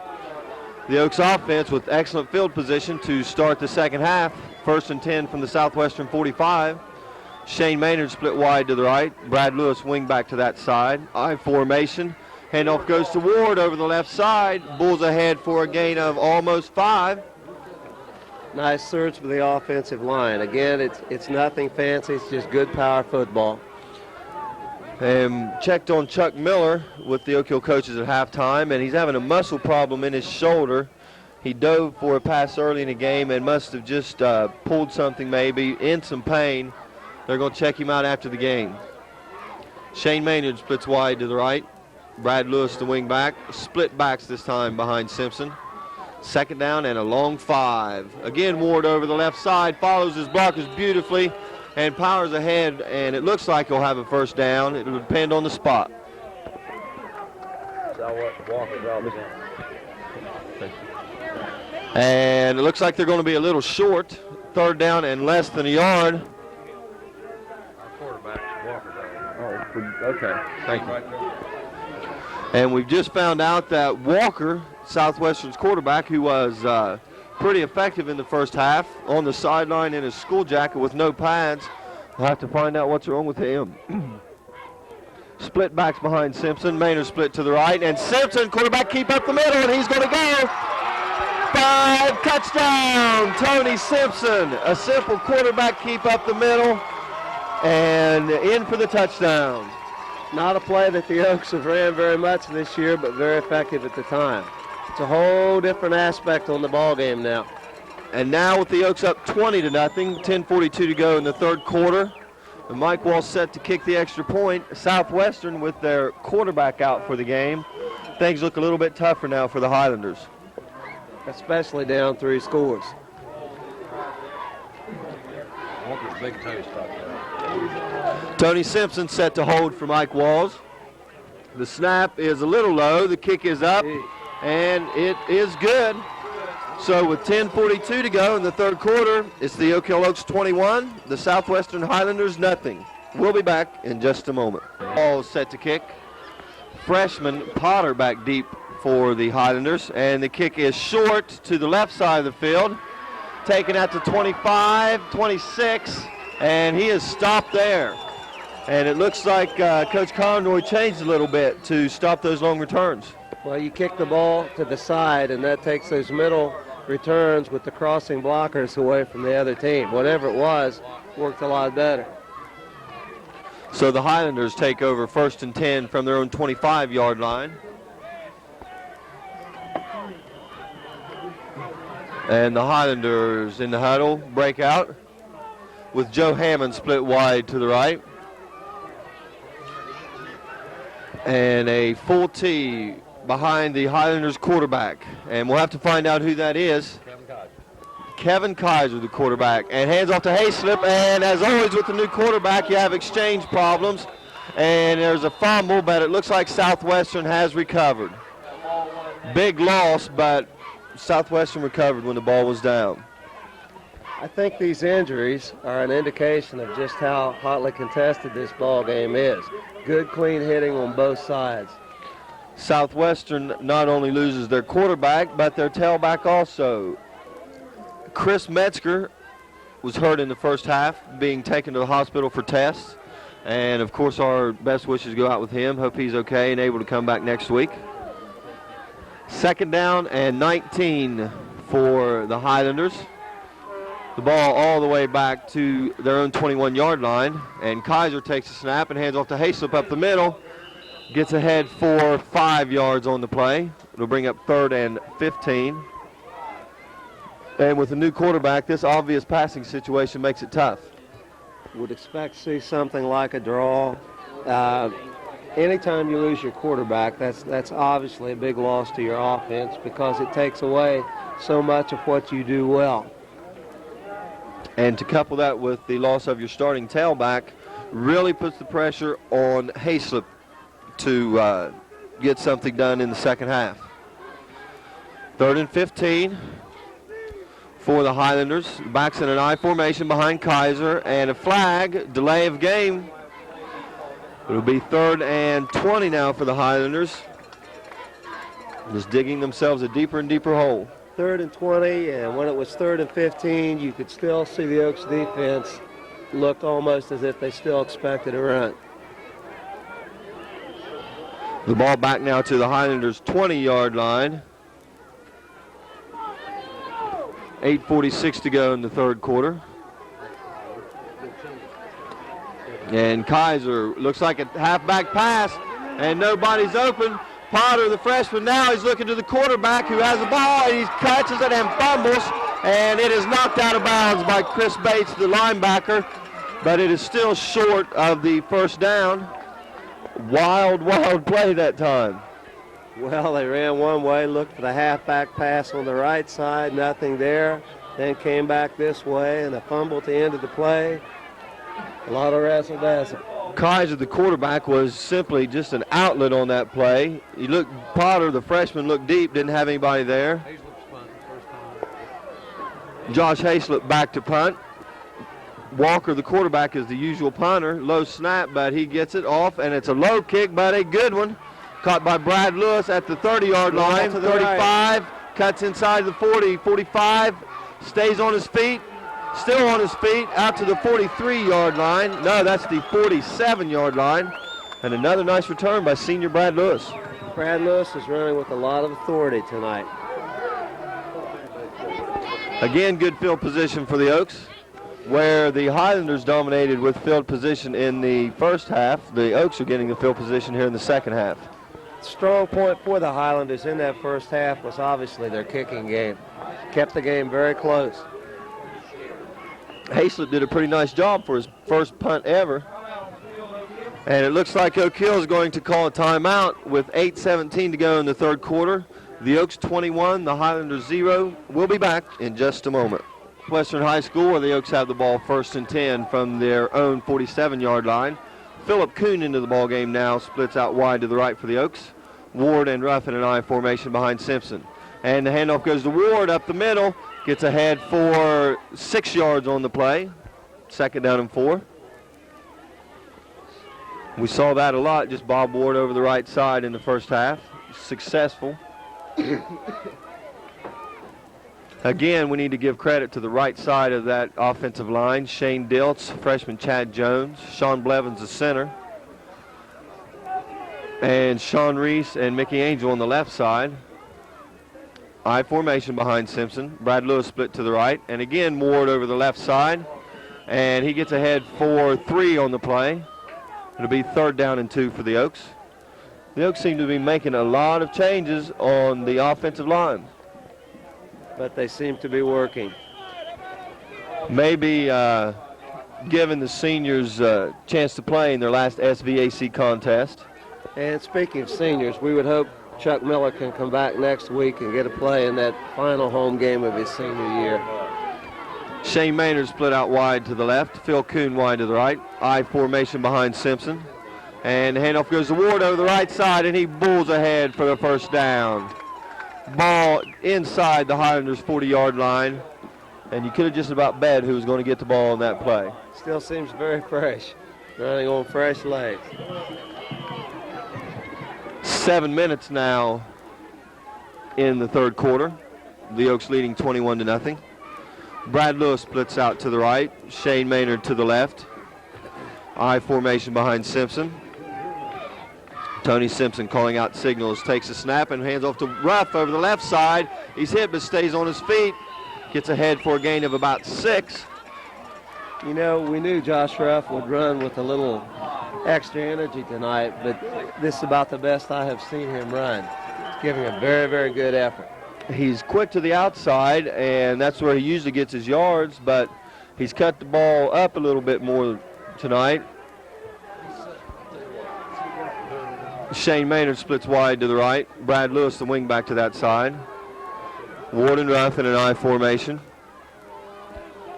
The Oaks offense with excellent field position to start the second half. 1st and 10 from the Southwestern 45. Shane Maynard split wide to the right. Brad Lewis wing back to that side. I formation. Handoff goes to Ward over the left side. Bulls ahead for a gain of almost 5. Nice surge for the offensive line. Again, it's nothing fancy. It's just good power football. And checked on Chuck Miller with the Oak Hill coaches at halftime, and he's having a muscle problem in his shoulder. He dove for a pass early in the game and must have just pulled something maybe, in some pain. They're going to check him out after the game. Shane Maynard splits wide to the right. Brad Lewis, the wing back. Split backs this time behind Simpson. Second down and a long 5. Again, Ward over the left side, follows his blockers beautifully and powers ahead, and it looks like he'll have a first down. It will depend on the spot. And it looks like they're going to be a little short. Third down and less than a yard. Okay, thank you. And we've just found out that Walker, Southwestern's quarterback, who was pretty effective in the first half, on the sideline in his school jacket with no pads. We'll have to find out what's wrong with him. Split backs behind Simpson. Maynard split to the right, and Simpson, quarterback, keep up the middle, and he's going to go. 5, touchdown, Tony Simpson. A simple quarterback keep up the middle, and in for the touchdown. Not a play that the Oaks have ran very much this year, but very effective at the time. It's a whole different aspect on the ball game now. And now with the Oaks up 20-0, 10:42 to go in the third quarter. And Mike Wall set to kick the extra point. Southwestern with their quarterback out for the game. Things look a little bit tougher now for the Highlanders. Especially down 3 scores. Tony Simpson set to hold for Mike Walls. The snap is a little low. The kick is up, and it is good. So with 10:42 to go in the third quarter, it's the Oak Hill Oaks 21, the Southwestern Highlanders nothing. We'll be back in just a moment. Ball set to kick. Freshman Potter back deep for the Highlanders, and the kick is short to the left side of the field. Taken out to 25, 26, and he is stopped there. And it looks like Coach Conroy changed a little bit to stop those long returns. Well, you kick the ball to the side, and that takes those middle returns with the crossing blockers away from the other team. Whatever it was, worked a lot better. So the Highlanders take over 1st and 10 from their own 25-yard line. And the Highlanders in the huddle break out with Joe Hammond split wide to the right. And a full T behind the Highlanders quarterback. And we'll have to find out who that is. Kevin Kaiser, the quarterback. And hands off to Hayslip. And as always with the new quarterback, you have exchange problems. And there's a fumble, but it looks like Southwestern has recovered. Big loss, but Southwestern recovered when the ball was down. I think these injuries are an indication of just how hotly contested this ball game is. Good, clean hitting on both sides. Southwestern not only loses their quarterback, but their tailback also. Chris Metzger was hurt in the first half, being taken to the hospital for tests. And, of course, our best wishes go out with him. Hope he's okay and able to come back next week. 2nd down and 19 for the Highlanders. The ball all the way back to their own 21-yard line. And Kaiser takes a snap and hands off to Hayslip up the middle. Gets ahead for 5 yards on the play. It'll bring up 3rd and 15. And with a new quarterback, this obvious passing situation makes it tough. Would expect to see something like a draw. Anytime you lose your quarterback, that's obviously a big loss to your offense because it takes away so much of what you do well. And to couple that with the loss of your starting tailback really puts the pressure on Hayslip to get something done in the second half. 3rd and 15 for the Highlanders. Backs in an I formation behind Kaiser, and a flag, delay of game. It'll be 3rd and 20 now for the Highlanders. Just digging themselves a deeper and deeper hole. 3rd and 20, and when it was 3rd and 15, you could still see the Oaks defense looked almost as if they still expected a run. The ball back now to the Highlanders' 20-yard line. 8:46 to go in the third quarter. And Kaiser looks like a halfback pass, and nobody's open. Potter, the freshman, now he's looking to the quarterback who has the ball, and he catches it and fumbles, and it is knocked out of bounds by Chris Bates, the linebacker, but it is still short of the first down. Wild play that time. Well, they ran one way, looked for the halfback pass on the right side, nothing there, then came back this way, and a fumble at the end of the play. A lot of razzle-dazzle. Kaiser, the quarterback, was simply just an outlet on that play. Potter, the freshman, looked deep, didn't have anybody there. Josh Hayslip back to punt. Walker, the quarterback, is the usual punter. Low snap, but he gets it off, and it's a low kick, but a good one. Caught by Brad Lewis at the 30-yard line. 35, right. Cuts inside the 40, 45, stays on his feet. Still on his feet, out to the 43-yard line. No, that's the 47-yard line. And another nice return by senior Brad Lewis. Brad Lewis is running with a lot of authority tonight. Again, good field position for the Oaks. Where the Highlanders dominated with field position in the first half, the Oaks are getting the field position here in the second half. Strong point for the Highlanders in that first half was obviously their kicking game. Kept the game very close. Hayslip did a pretty nice job for his first punt ever. And it looks like Oak Hill is going to call a timeout with 8:17 to go in the third quarter. The Oaks 21, the Highlanders 0. We'll be back in just a moment. Southwestern High School, where the Oaks have the ball 1st and 10 from their own 47-yard line. Philip Kuhn into the ball game now, splits out wide to the right for the Oaks. Ward and Ruff in an I formation behind Simpson. And the handoff goes to Ward up the middle, gets ahead for 6 yards on the play. 2nd down and 4. We saw that a lot, just Bob Ward over the right side in the first half. Successful. Again, we need to give credit to the right side of that offensive line. Shane Diltz, freshman Chad Jones, Sean Blevins, the center, and Sean Reese and Mickey Angel on the left side. I formation behind Simpson. Brad Lewis split to the right. And again, Ward over the left side. And he gets ahead for 3 on the play. It'll be 3rd down and 2 for the Oaks. The Oaks seem to be making a lot of changes on the offensive line. But they seem to be working. Maybe giving the seniors a chance to play in their last SVAC contest. And speaking of seniors, we would hope Chuck Miller can come back next week and get a play in that final home game of his senior year. Shane Maynard split out wide to the left. Phil Kuhn wide to the right. I formation behind Simpson. And the handoff goes to Ward over the right side, and he bulls ahead for the 1st down. Ball inside the Highlanders' 40-yard line, and you could have just about bet who was going to get the ball on that play. Still seems very fresh, running on fresh legs. 7 minutes now in the third quarter. The Oaks leading 21-0. Brad Lewis splits out to the right. Shane Maynard to the left. I formation behind Simpson. Tony Simpson calling out signals, takes a snap and hands off to Ruff over the left side. He's hit but stays on his feet. Gets ahead for a gain of about 6. You know, we knew Josh Ruff would run with a little extra energy tonight, but this is about the best I have seen him run. He's giving a very, very good effort. He's quick to the outside, and that's where he usually gets his yards, but he's cut the ball up a little bit more tonight. Shane Maynard splits wide to the right. Brad Lewis, the wing back to that side. Ward and Ruff in an I formation.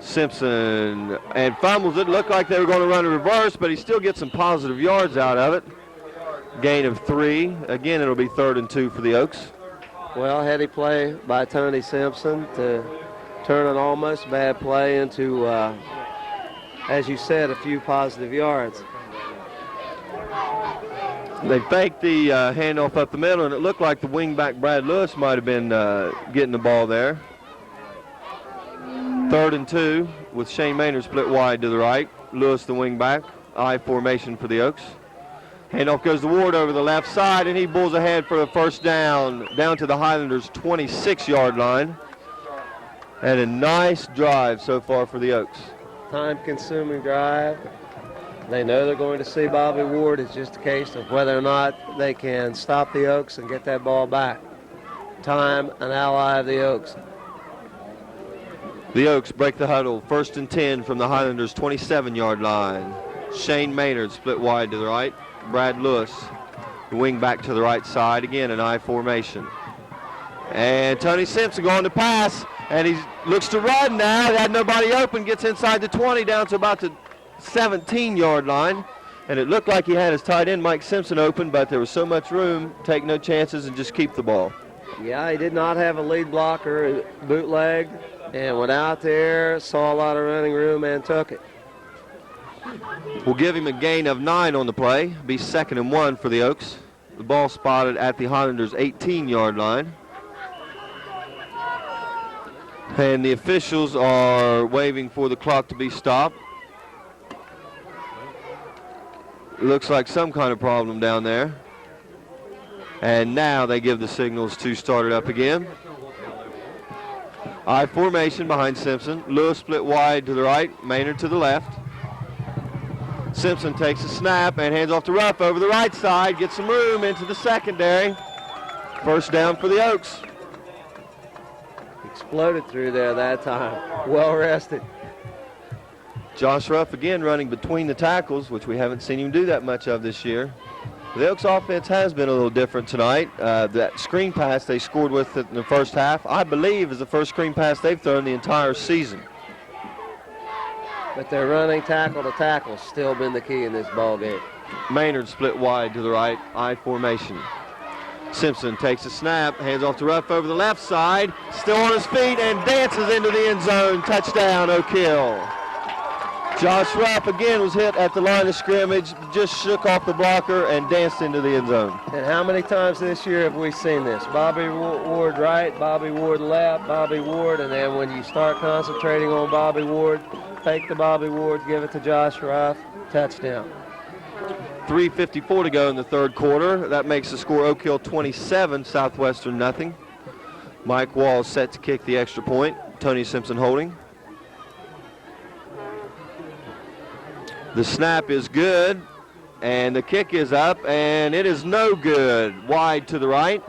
Simpson and fumbles it. Looked like they were going to run a reverse, but he still gets some positive yards out of it. Gain of 3. Again, it'll be 3rd and 2 for the Oaks. Well, heady play by Tony Simpson to turn an almost bad play into, as you said, a few positive yards. They faked the handoff up the middle, and it looked like the wingback Brad Lewis might have been getting the ball there. 3rd and 2 with Shane Maynard split wide to the right. Lewis the wingback. I formation for the Oaks. Handoff goes to Ward over the left side, and he bulls ahead for the 1st down to the Highlanders' 26-yard line. And a nice drive so far for the Oaks. Time-consuming drive. They know they're going to see Bobby Ward. It's just a case of whether or not they can stop the Oaks and get that ball back. Time, an ally of the Oaks. The Oaks break the huddle. 1st and 10 from the Highlanders' 27-yard line. Shane Maynard split wide to the right. Brad Lewis, the wing back to the right side. Again, an I formation. And Tony Simpson going to pass, and he looks to run now. He had nobody open, gets inside the 20 down to about the 17-yard line, and it looked like he had his tight end Mike Simpson open, but there was so much room, take no chances and just keep the ball. Yeah, he did not have a lead blocker, bootlegged, and went out there, saw a lot of running room and took it. We'll give him a gain of 9 on the play, be 2nd and 1 for the Oaks. The ball spotted at the Highlanders' 18-yard line. And the officials are waving for the clock to be stopped. Looks like some kind of problem down there. And now they give the signals to start it up again. I formation behind Simpson. Lewis split wide to the right, Maynard to the left. Simpson takes a snap and hands off to Ruff over the right side, gets some room into the secondary. First down for the Oaks. Exploded through there that time. Well rested. Josh Ruff again running between the tackles, which we haven't seen him do that much of this year. The Oaks offense has been a little different tonight. That screen pass they scored with it in the first half, I believe, is the first screen pass they've thrown the entire season. But their running tackle to tackle has still been the key in this ball game. Maynard split wide to the right, I formation. Simpson takes a snap, hands off to Ruff over the left side, still on his feet and dances into the end zone. Touchdown, Oak Hill. Josh Ruff again was hit at the line of scrimmage, just shook off the blocker and danced into the end zone. And how many times this year have we seen this? Bobby Ward right, Bobby Ward left, Bobby Ward, and then when you start concentrating on Bobby Ward, fake the Bobby Ward, give it to Josh Ruff, touchdown. 3:54 to go in the third quarter. That makes the score Oak Hill 27, Southwestern nothing. Mike Wall set to kick the extra point. Tony Simpson holding. The snap is good, and the kick is up, and it is no good. Wide to the right.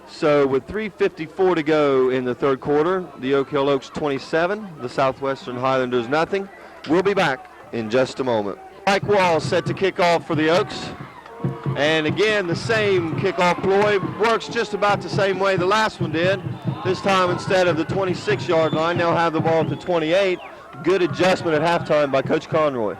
So with 3:54 to go in the third quarter, the Oak Hill Oaks 27, the Southwestern Highlanders nothing. We'll be back in just a moment. Mike Wall set to kick off for the Oaks. And again, the same kickoff ploy works just about the same way the last one did. This time, instead of the 26-yard line, they'll have the ball at the 28. Good adjustment at halftime by Coach Conroy.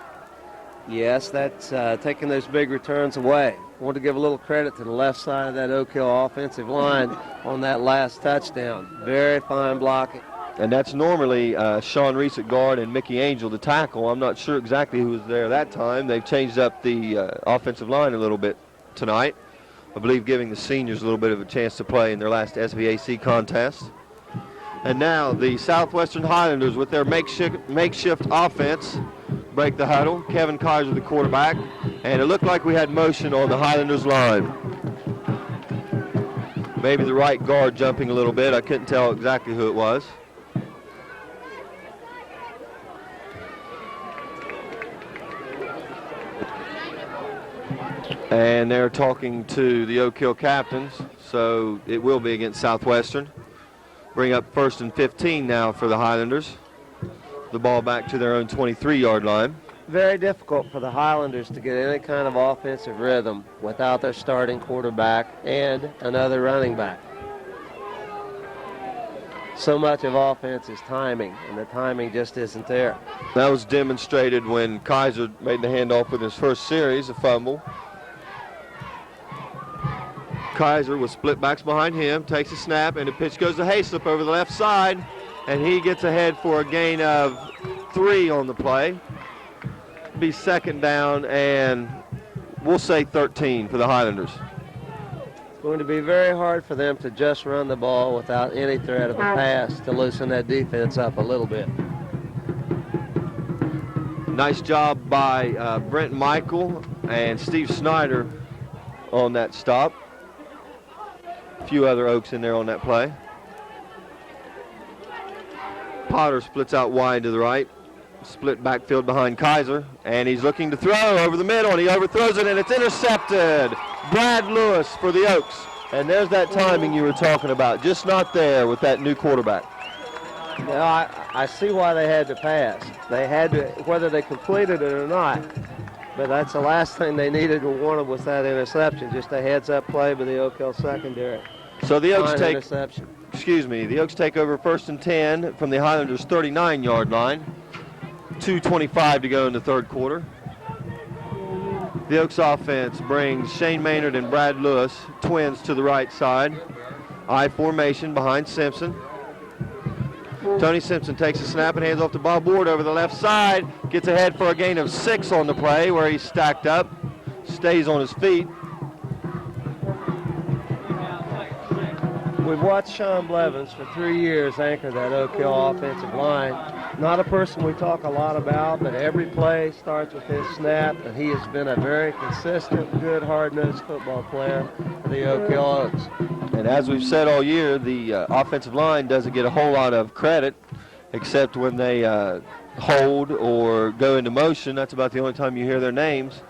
Yes, that's taking those big returns away. I want to give a little credit to the left side of that Oak Hill offensive line on that last touchdown. Very fine blocking. And that's normally Sean Reese at guard and Mickey Angel to tackle. I'm not sure exactly who was there that time. They've changed up the offensive line a little bit tonight. I believe giving the seniors a little bit of a chance to play in their last SVAC contest. And now the Southwestern Highlanders with their makeshift offense break the huddle. Kevin Kaiser, the quarterback, and it looked like we had motion on the Highlanders line. Maybe the right guard jumping a little bit. I couldn't tell exactly who it was. And they're talking to the Oak Hill captains, so it will be against Southwestern. Bring up 1st and 15 now for the Highlanders. The ball back to their own 23-yard line. Very difficult for the Highlanders to get any kind of offensive rhythm without their starting quarterback and another running back. So much of offense is timing, and the timing just isn't there. That was demonstrated when Kaiser made the handoff with his first series, a fumble. Kaiser with split backs behind him, takes a snap, and the pitch goes to Hayslip over the left side, and he gets ahead for a gain of 3 on the play. Be second down, and we'll say 13 for the Highlanders. It's going to be very hard for them to just run the ball without any threat of a pass to loosen that defense up a little bit. Nice job by Brent Michael and Steve Snyder on that stop. A few other Oaks in there on that play. Potter splits out wide to the right. Split backfield behind Kaiser, and he's looking to throw over the middle, and he overthrows it, and it's intercepted. Brad Lewis for the Oaks. And there's that timing you were talking about, just not there with that new quarterback. Now, I see why they had to pass. They had to, whether they completed it or not, but that's the last thing they needed or wanted was that interception, just a heads-up play by the Oak Hill secondary. So the Oaks take, interception. the Oaks take over 1st and 10 from the Highlanders' 39-yard line. 2:25 to go in the third quarter. The Oaks offense brings Shane Maynard and Brad Lewis, twins, to the right side. I formation behind Simpson. Tony Simpson takes a snap and hands off to Bob Ward over the left side. Gets ahead for a gain of 6 on the play where he's stacked up. Stays on his feet. We've watched Sean Blevins for 3 years anchor that Oak Hill offensive line. Not a person we talk a lot about, but every play starts with his snap, and he has been a very consistent, good, hard-nosed football player for the Oak Hill Oaks. And as we've said all year, the offensive line doesn't get a whole lot of credit, except when they hold or go into motion. That's about the only time you hear their names.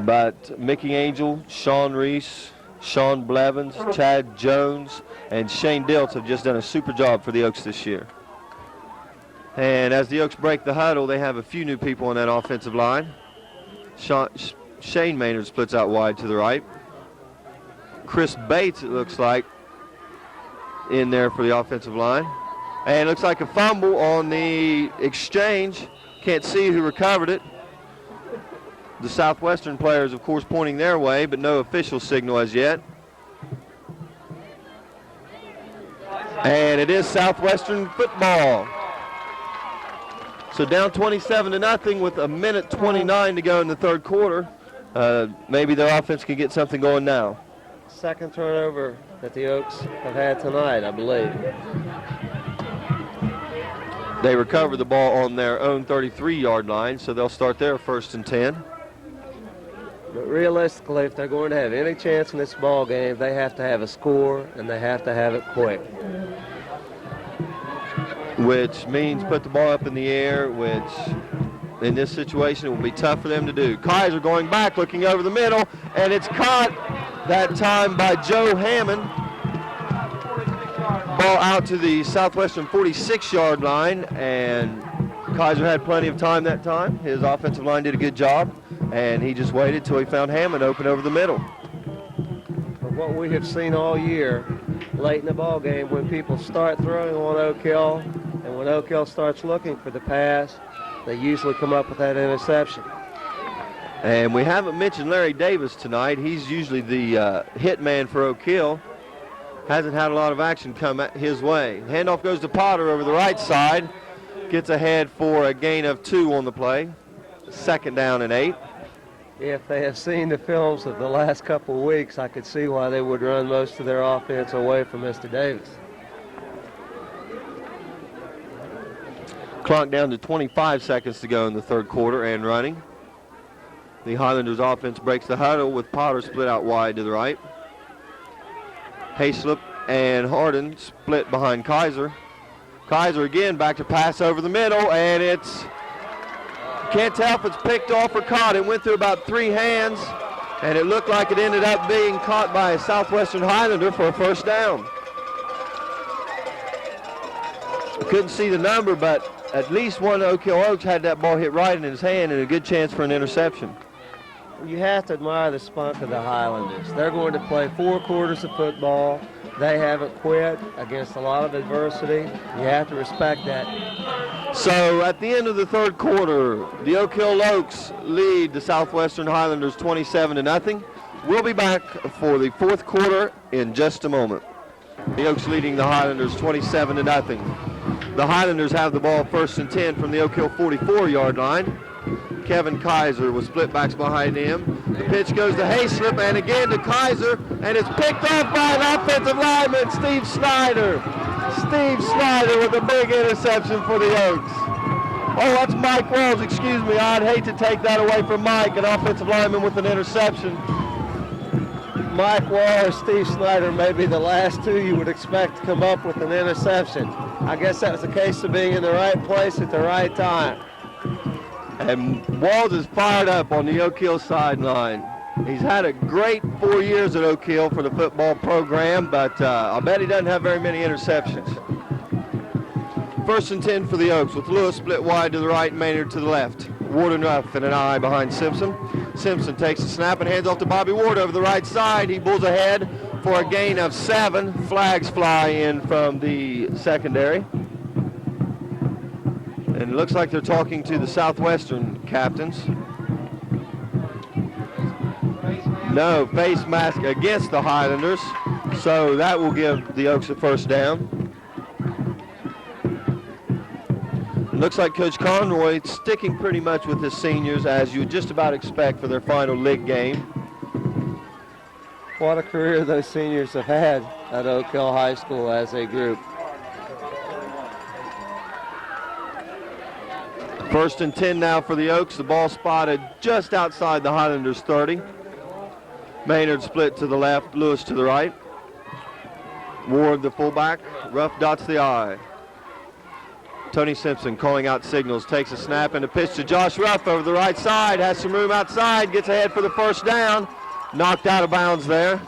But Mickey Angel, Sean Reese, Sean Blevins, Chad Jones, and Shane Diltz have just done a super job for the Oaks this year. And as the Oaks break the huddle, they have a few new people on that offensive line. Shane Maynard splits out wide to the right. Chris Bates, it looks like, in there for the offensive line. And it looks like a fumble on the exchange. Can't see who recovered it. The Southwestern players, of course, pointing their way, but no official signal as yet. And it is Southwestern football. So down 27-0 with a minute 29 to go in the third quarter. Maybe their offense can get something going now. Second turnover that the Oaks have had tonight, I believe. They recover the ball on their own 33-yard line, so they'll start there 1st and 10. But realistically, if they're going to have any chance in this ball game, they have to have a score, and they have to have it quick. Which means put the ball up in the air, which in this situation it will be tough for them to do. Kaiser going back, looking over the middle, and it's caught that time by Joe Hammond. Ball out to the Southwestern 46-yard line, and Kaiser had plenty of time that time. His offensive line did a good job, and he just waited till he found Hammond open over the middle. But what we have seen all year, late in the ball game, when people start throwing on Oak Hill, and when Oak Hill starts looking for the pass, they usually come up with that interception. And we haven't mentioned Larry Davis tonight. He's usually the hit man for Oak Hill. Hasn't had a lot of action come his way. Handoff goes to Potter over the right side. Gets ahead for a gain of 2 on the play. 2nd down and 8. If they have seen the films of the last couple of weeks, I could see why they would run most of their offense away from Mr. Davis. Clock down to 25 seconds to go in the third quarter and running. The Highlanders offense breaks the huddle with Potter split out wide to the right. Hayslip and Harden split behind Kaiser. Kaiser again back to pass over the middle, and it's, can't tell if it's picked off or caught. It went through about 3 hands, and it looked like it ended up being caught by a Southwestern Highlander for a 1st down. Couldn't see the number, but at least one Oak Hill Oaks had that ball hit right in his hand and a good chance for an interception. You have to admire the spunk of the Highlanders. They're going to play 4 quarters of football. They haven't quit against a lot of adversity. You have to respect that. So at the end of the third quarter, the Oak Hill Oaks lead the Southwestern Highlanders 27-0. We'll be back for the fourth quarter in just a moment. The Oaks leading the Highlanders 27-0. The Highlanders have the ball 1st and 10 from the Oak Hill 44-yard line. Kevin Kaiser with split backs behind him. The pitch goes to Hayslip and again to Kaiser, and it's picked off by an offensive lineman, Steve Snyder. Steve Snyder with a big interception for the Oaks. Oh, that's Mike Wells, excuse me. I'd hate to take that away from Mike, an offensive lineman with an interception. Mike Wall or Steve Snyder may be the last 2 you would expect to come up with an interception. I guess that was a case of being in the right place at the right time. And Walls is fired up on the Oak Hill sideline. He's had a great 4 years at Oak Hill for the football program, but I bet he doesn't have very many interceptions. 1st and 10 for the Oaks with Lewis split wide to the right and Maynard to the left. Warden Ruff and an eye behind Simpson. Simpson takes the snap and hands off to Bobby Ward over the right side. He pulls ahead for a gain of 7. Flags fly in from the secondary. And it looks like they're talking to the Southwestern captains. No, face mask against the Highlanders. So that will give the Oaks a 1st down. It looks like Coach Conroy sticking pretty much with his seniors, as you would just about expect for their final league game. What a career those seniors have had at Oak Hill High School as a group. First and 10 now for the Oaks. The ball spotted just outside the Highlanders 30. Maynard split to the left, Lewis to the right. Ward, the fullback, Ruff dots the I. Tony Simpson calling out signals, takes a snap and a pitch to Josh Ruff over the right side, has some room outside, gets ahead for the first down, knocked out of bounds there.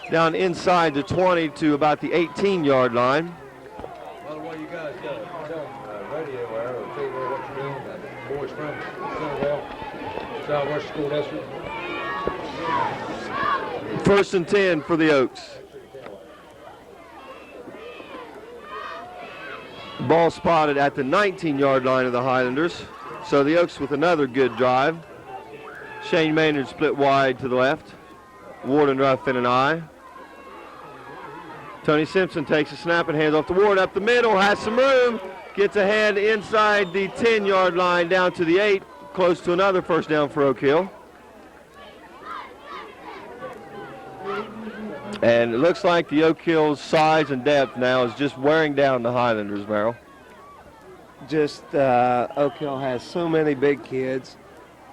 Down inside the 20 to about the 18-yard line. By the way, you guys got radio or TV what you're doing. Boys from Southwestern School District. First and 10 for the Oaks. Ball spotted at the 19-yard line of the Highlanders. So the Oaks with another good drive. Shane Maynard split wide to the left. Ward and Ruff in an I. Tony Simpson takes a snap and hands off to Ward up the middle, has some room, gets ahead inside the 10-yard line down to the 8, close to another first down for Oak Hill. And it looks like the Oak Hill's size and depth now is just wearing down the Highlanders, Merrill. Just Oak Hill has so many big kids.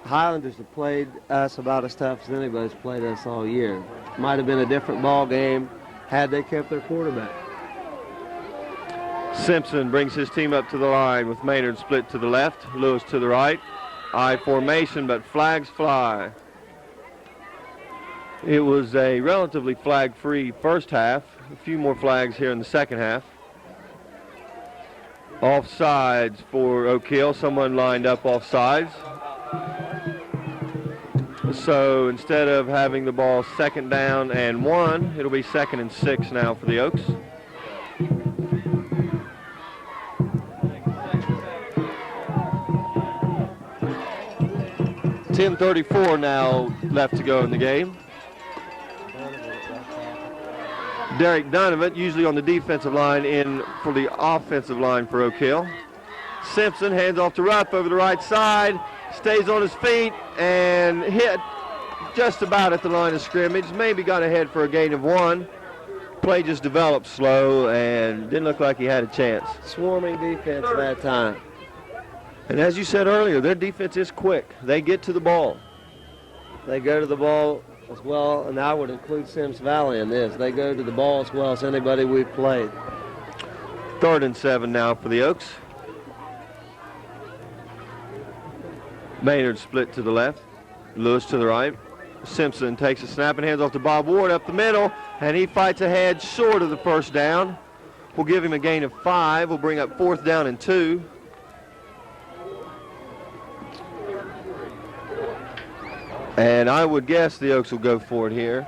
Highlanders have played us about as tough as anybody's played us all year. Might have been a different ball game had they kept their quarterback. Simpson brings his team up to the line with Maynard split to the left, Lewis to the right. I formation, but flags fly. It was a relatively flag-free first half. A few more flags here in the second half. Offsides for Oak Hill. Someone lined up offsides. So instead of having the ball second down and 1, it'll be second and 6 now for the Oaks. .10:34 now left to go in the game. Derek Donovan, usually on the defensive line, in for the offensive line for Oak Hill. Simpson hands off to Ruff over the right side, stays on his feet and hit just about at the line of scrimmage. Maybe got ahead for a gain of 1. Play just developed slow and didn't look like he had a chance. Swarming defense that time. And as you said earlier, their defense is quick. They get to the ball. They go to the ball as well, and I would include Sims Valley in this. They go to the ball as well as anybody we've played. 3rd and 7 now for the Oaks. Maynard split to the left, Lewis to the right. Simpson takes a snap and hands off to Bob Ward up the middle, and he fights ahead short of the first down. We'll give him a gain of 5. We'll bring up 4th down and 2. And I would guess the Oaks will go for it here.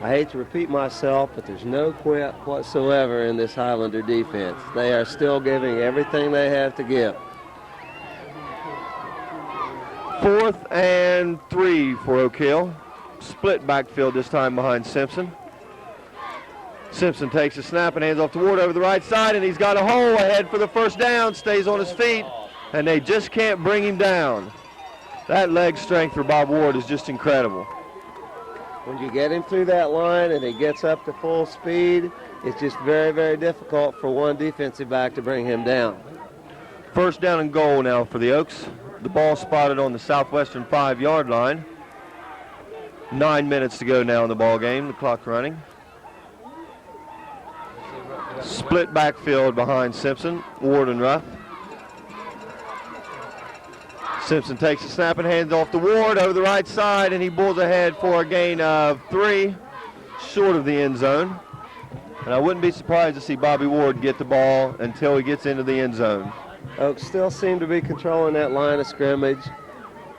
I hate to repeat myself, but there's no quit whatsoever in this Highlander defense. They are still giving everything they have to give. 4th and 3 for Oak Hill. Split backfield this time behind Simpson. Simpson takes a snap and hands off to Ward over the right side, and he's got a hole ahead for the first down, stays on his feet, and they just can't bring him down. That leg strength for Bob Ward is just incredible. When you get him through that line and he gets up to full speed, it's just very, very difficult for one defensive back to bring him down. First down and goal now for the Oaks. The ball spotted on the Southwestern 5-yard line. 9 minutes to go now in the ball game. The clock running. Split backfield behind Simpson, Ward and Ruff. Simpson takes a snap and hands off to Ward over the right side, and he bulls ahead for a gain of 3, short of the end zone. And I wouldn't be surprised to see Bobby Ward get the ball until he gets into the end zone. Oaks still seem to be controlling that line of scrimmage,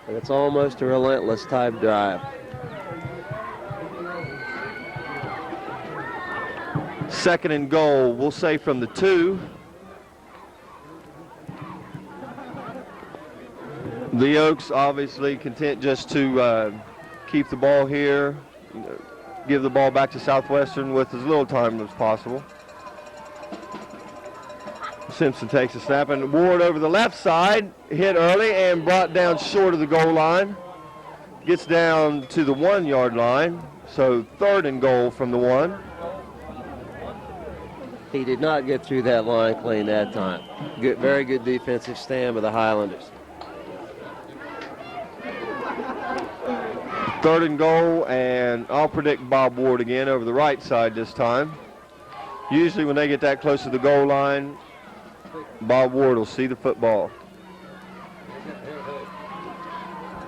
and it's almost a relentless type drive. Second and goal, we'll say from the 2. The Oaks obviously content just to keep the ball here, give the ball back to Southwestern with as little time as possible. Simpson takes a snap, and Ward over the left side, hit early and brought down short of the goal line. Gets down to the 1-yard line, so 3rd and goal from the 1. He did not get through that line clean that time. Good, very good defensive stand by the Highlanders. 3rd and goal, and I'll predict Bob Ward again over the right side this time. Usually when they get that close to the goal line, Bob Ward will see the football.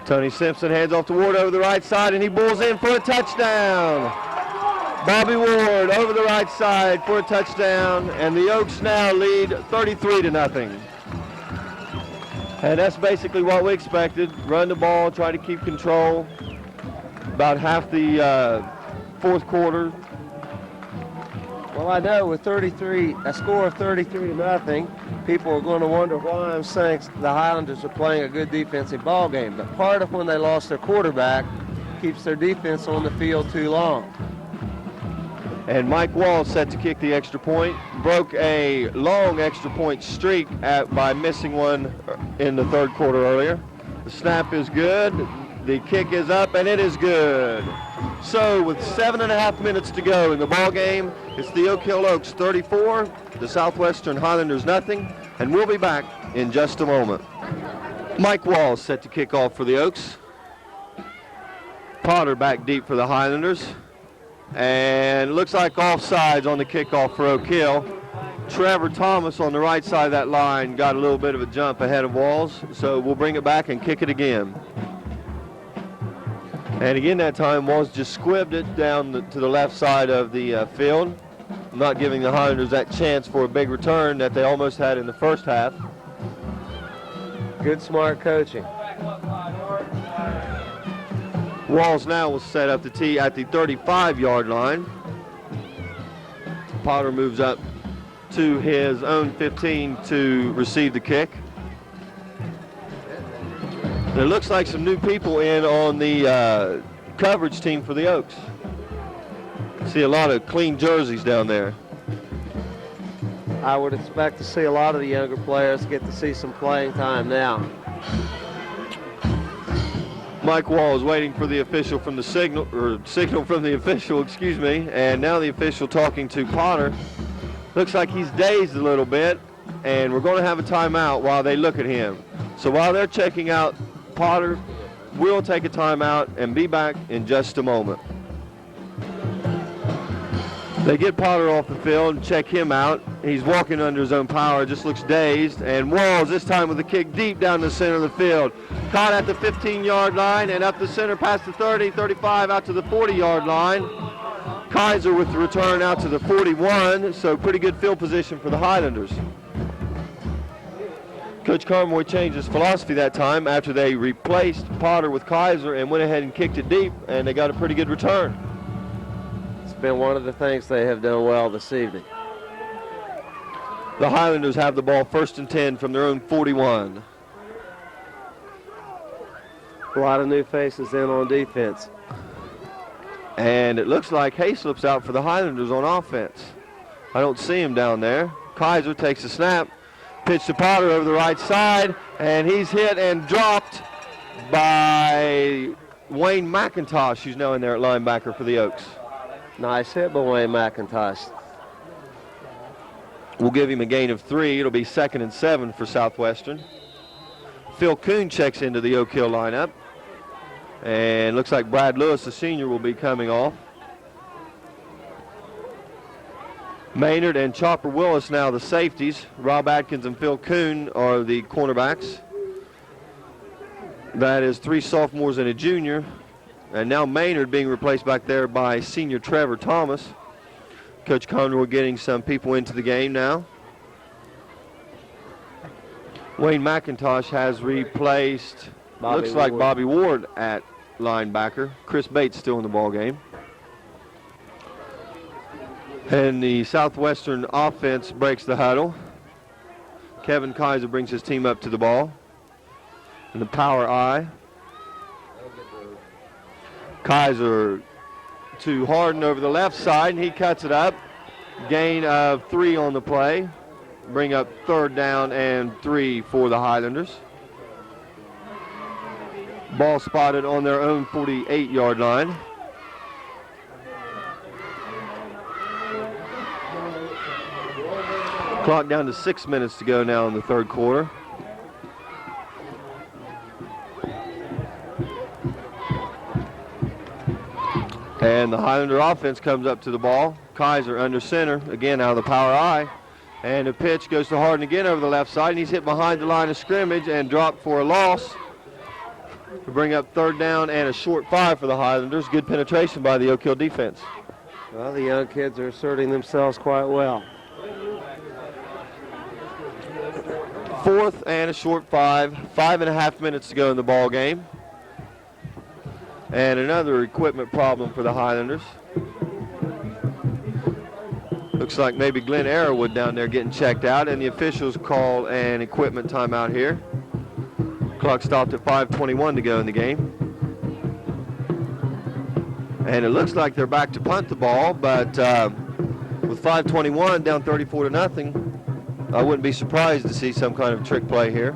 Tony Simpson hands off to Ward over the right side, and he bulls in for a touchdown. Bobby Ward over the right side for a touchdown, and the Oaks now lead 33-0. And that's basically what we expected. Run the ball, try to keep control. About half the 4th quarter. Well, I know with a score of 33-0, people are going to wonder why I'm saying the Highlanders are playing a good defensive ball game. But part of when they lost their quarterback keeps their defense on the field too long. And Mike Wall set to kick the extra point. Broke a long extra point streak by missing one in the 3rd quarter earlier. The snap is good. The kick is up, and it is good. So with 7.5 minutes to go in the ball game, it's the Oak Hill Oaks 34, the Southwestern Highlanders nothing, and we'll be back in just a moment. Mike Wall set to kick off for the Oaks. Potter back deep for the Highlanders. And it looks like offsides on the kickoff for Oak Hill. Trevor Thomas on the right side of that line got a little bit of a jump ahead of Walls, so we'll bring it back and kick it again. And again that time, Walls just squibbed it down to the left side of the field, not giving the Highlanders that chance for a big return that they almost had in the first half. Good, smart coaching. Walls now will set up the tee at the 35-yard line. Potter moves up to his own 15 to receive the kick. It looks like some new people in on the coverage team for the Oaks. See a lot of clean jerseys down there. I would expect to see a lot of the younger players get to see some playing time now. Mike Wall is waiting for the official from the signal from the official, excuse me, and now the official talking to Potter. Looks like he's dazed a little bit, and we're going to have a timeout while they look at him. So while they're checking out Potter, we'll take a timeout and be back in just a moment. They get Potter off the field and check him out. He's walking under his own power, just looks dazed. And Walls this time with a kick deep down the center of the field. Caught at the 15-yard line and up the center past the 30, 35, out to the 40-yard line. Kaiser with the return out to the 41, so pretty good field position for the Highlanders. Coach Conroy changed his philosophy that time after they replaced Potter with Kaiser and went ahead and kicked it deep, and they got a pretty good return. It's been one of the things they have done well this evening. The Highlanders have the ball 1st and 10 from their own 41. A lot of new faces in on defense. And it looks like Hayslip's out for the Highlanders on offense. I don't see him down there. Kaiser takes a snap, pitch to Potter over the right side, and he's hit and dropped by Wayne McIntosh, who's now in there at linebacker for the Oaks. Nice hit by Wayne McIntosh. We'll give him a gain of 3. It'll be 2nd and 7 for Southwestern. Phil Kuhn checks into the Oak Hill lineup. And looks like Brad Lewis, the senior, will be coming off. Maynard and Chopper Willis now the safeties. Rob Atkins and Phil Kuhn are the cornerbacks. That is 3 sophomores and a junior. And now Maynard being replaced back there by senior Trevor Thomas. Coach Conroy getting some people into the game now. Wayne McIntosh has replaced, Bobby Ward at linebacker. Chris Bates still in the ball game. And the Southwestern offense breaks the huddle. Kevin Kaiser brings his team up to the ball. And the power I. Kaiser to Harden over the left side, and he cuts it up. Gain of 3 on the play. Bring up 3rd down and 3 for the Highlanders. Ball spotted on their own 48-yard line. Clock down to 6 minutes to go now in the third quarter. And the Highlander offense comes up to the ball. Kaiser under center, again out of the power I. And the pitch goes to Harden again over the left side, and he's hit behind the line of scrimmage and dropped for a loss to bring up third down and a short 5 for the Highlanders. Good penetration by the Oak Hill defense. Well, the young kids are asserting themselves quite well. Fourth and a short 5. 5.5 minutes to go in the ball game. And another equipment problem for the Highlanders. Looks like maybe Glenn Arrowwood down there getting checked out, and the officials call an equipment timeout here. Clock stopped at 5:21 to go in the game. And it looks like they're back to punt the ball, but with 5:21 down 34-0, I wouldn't be surprised to see some kind of trick play here.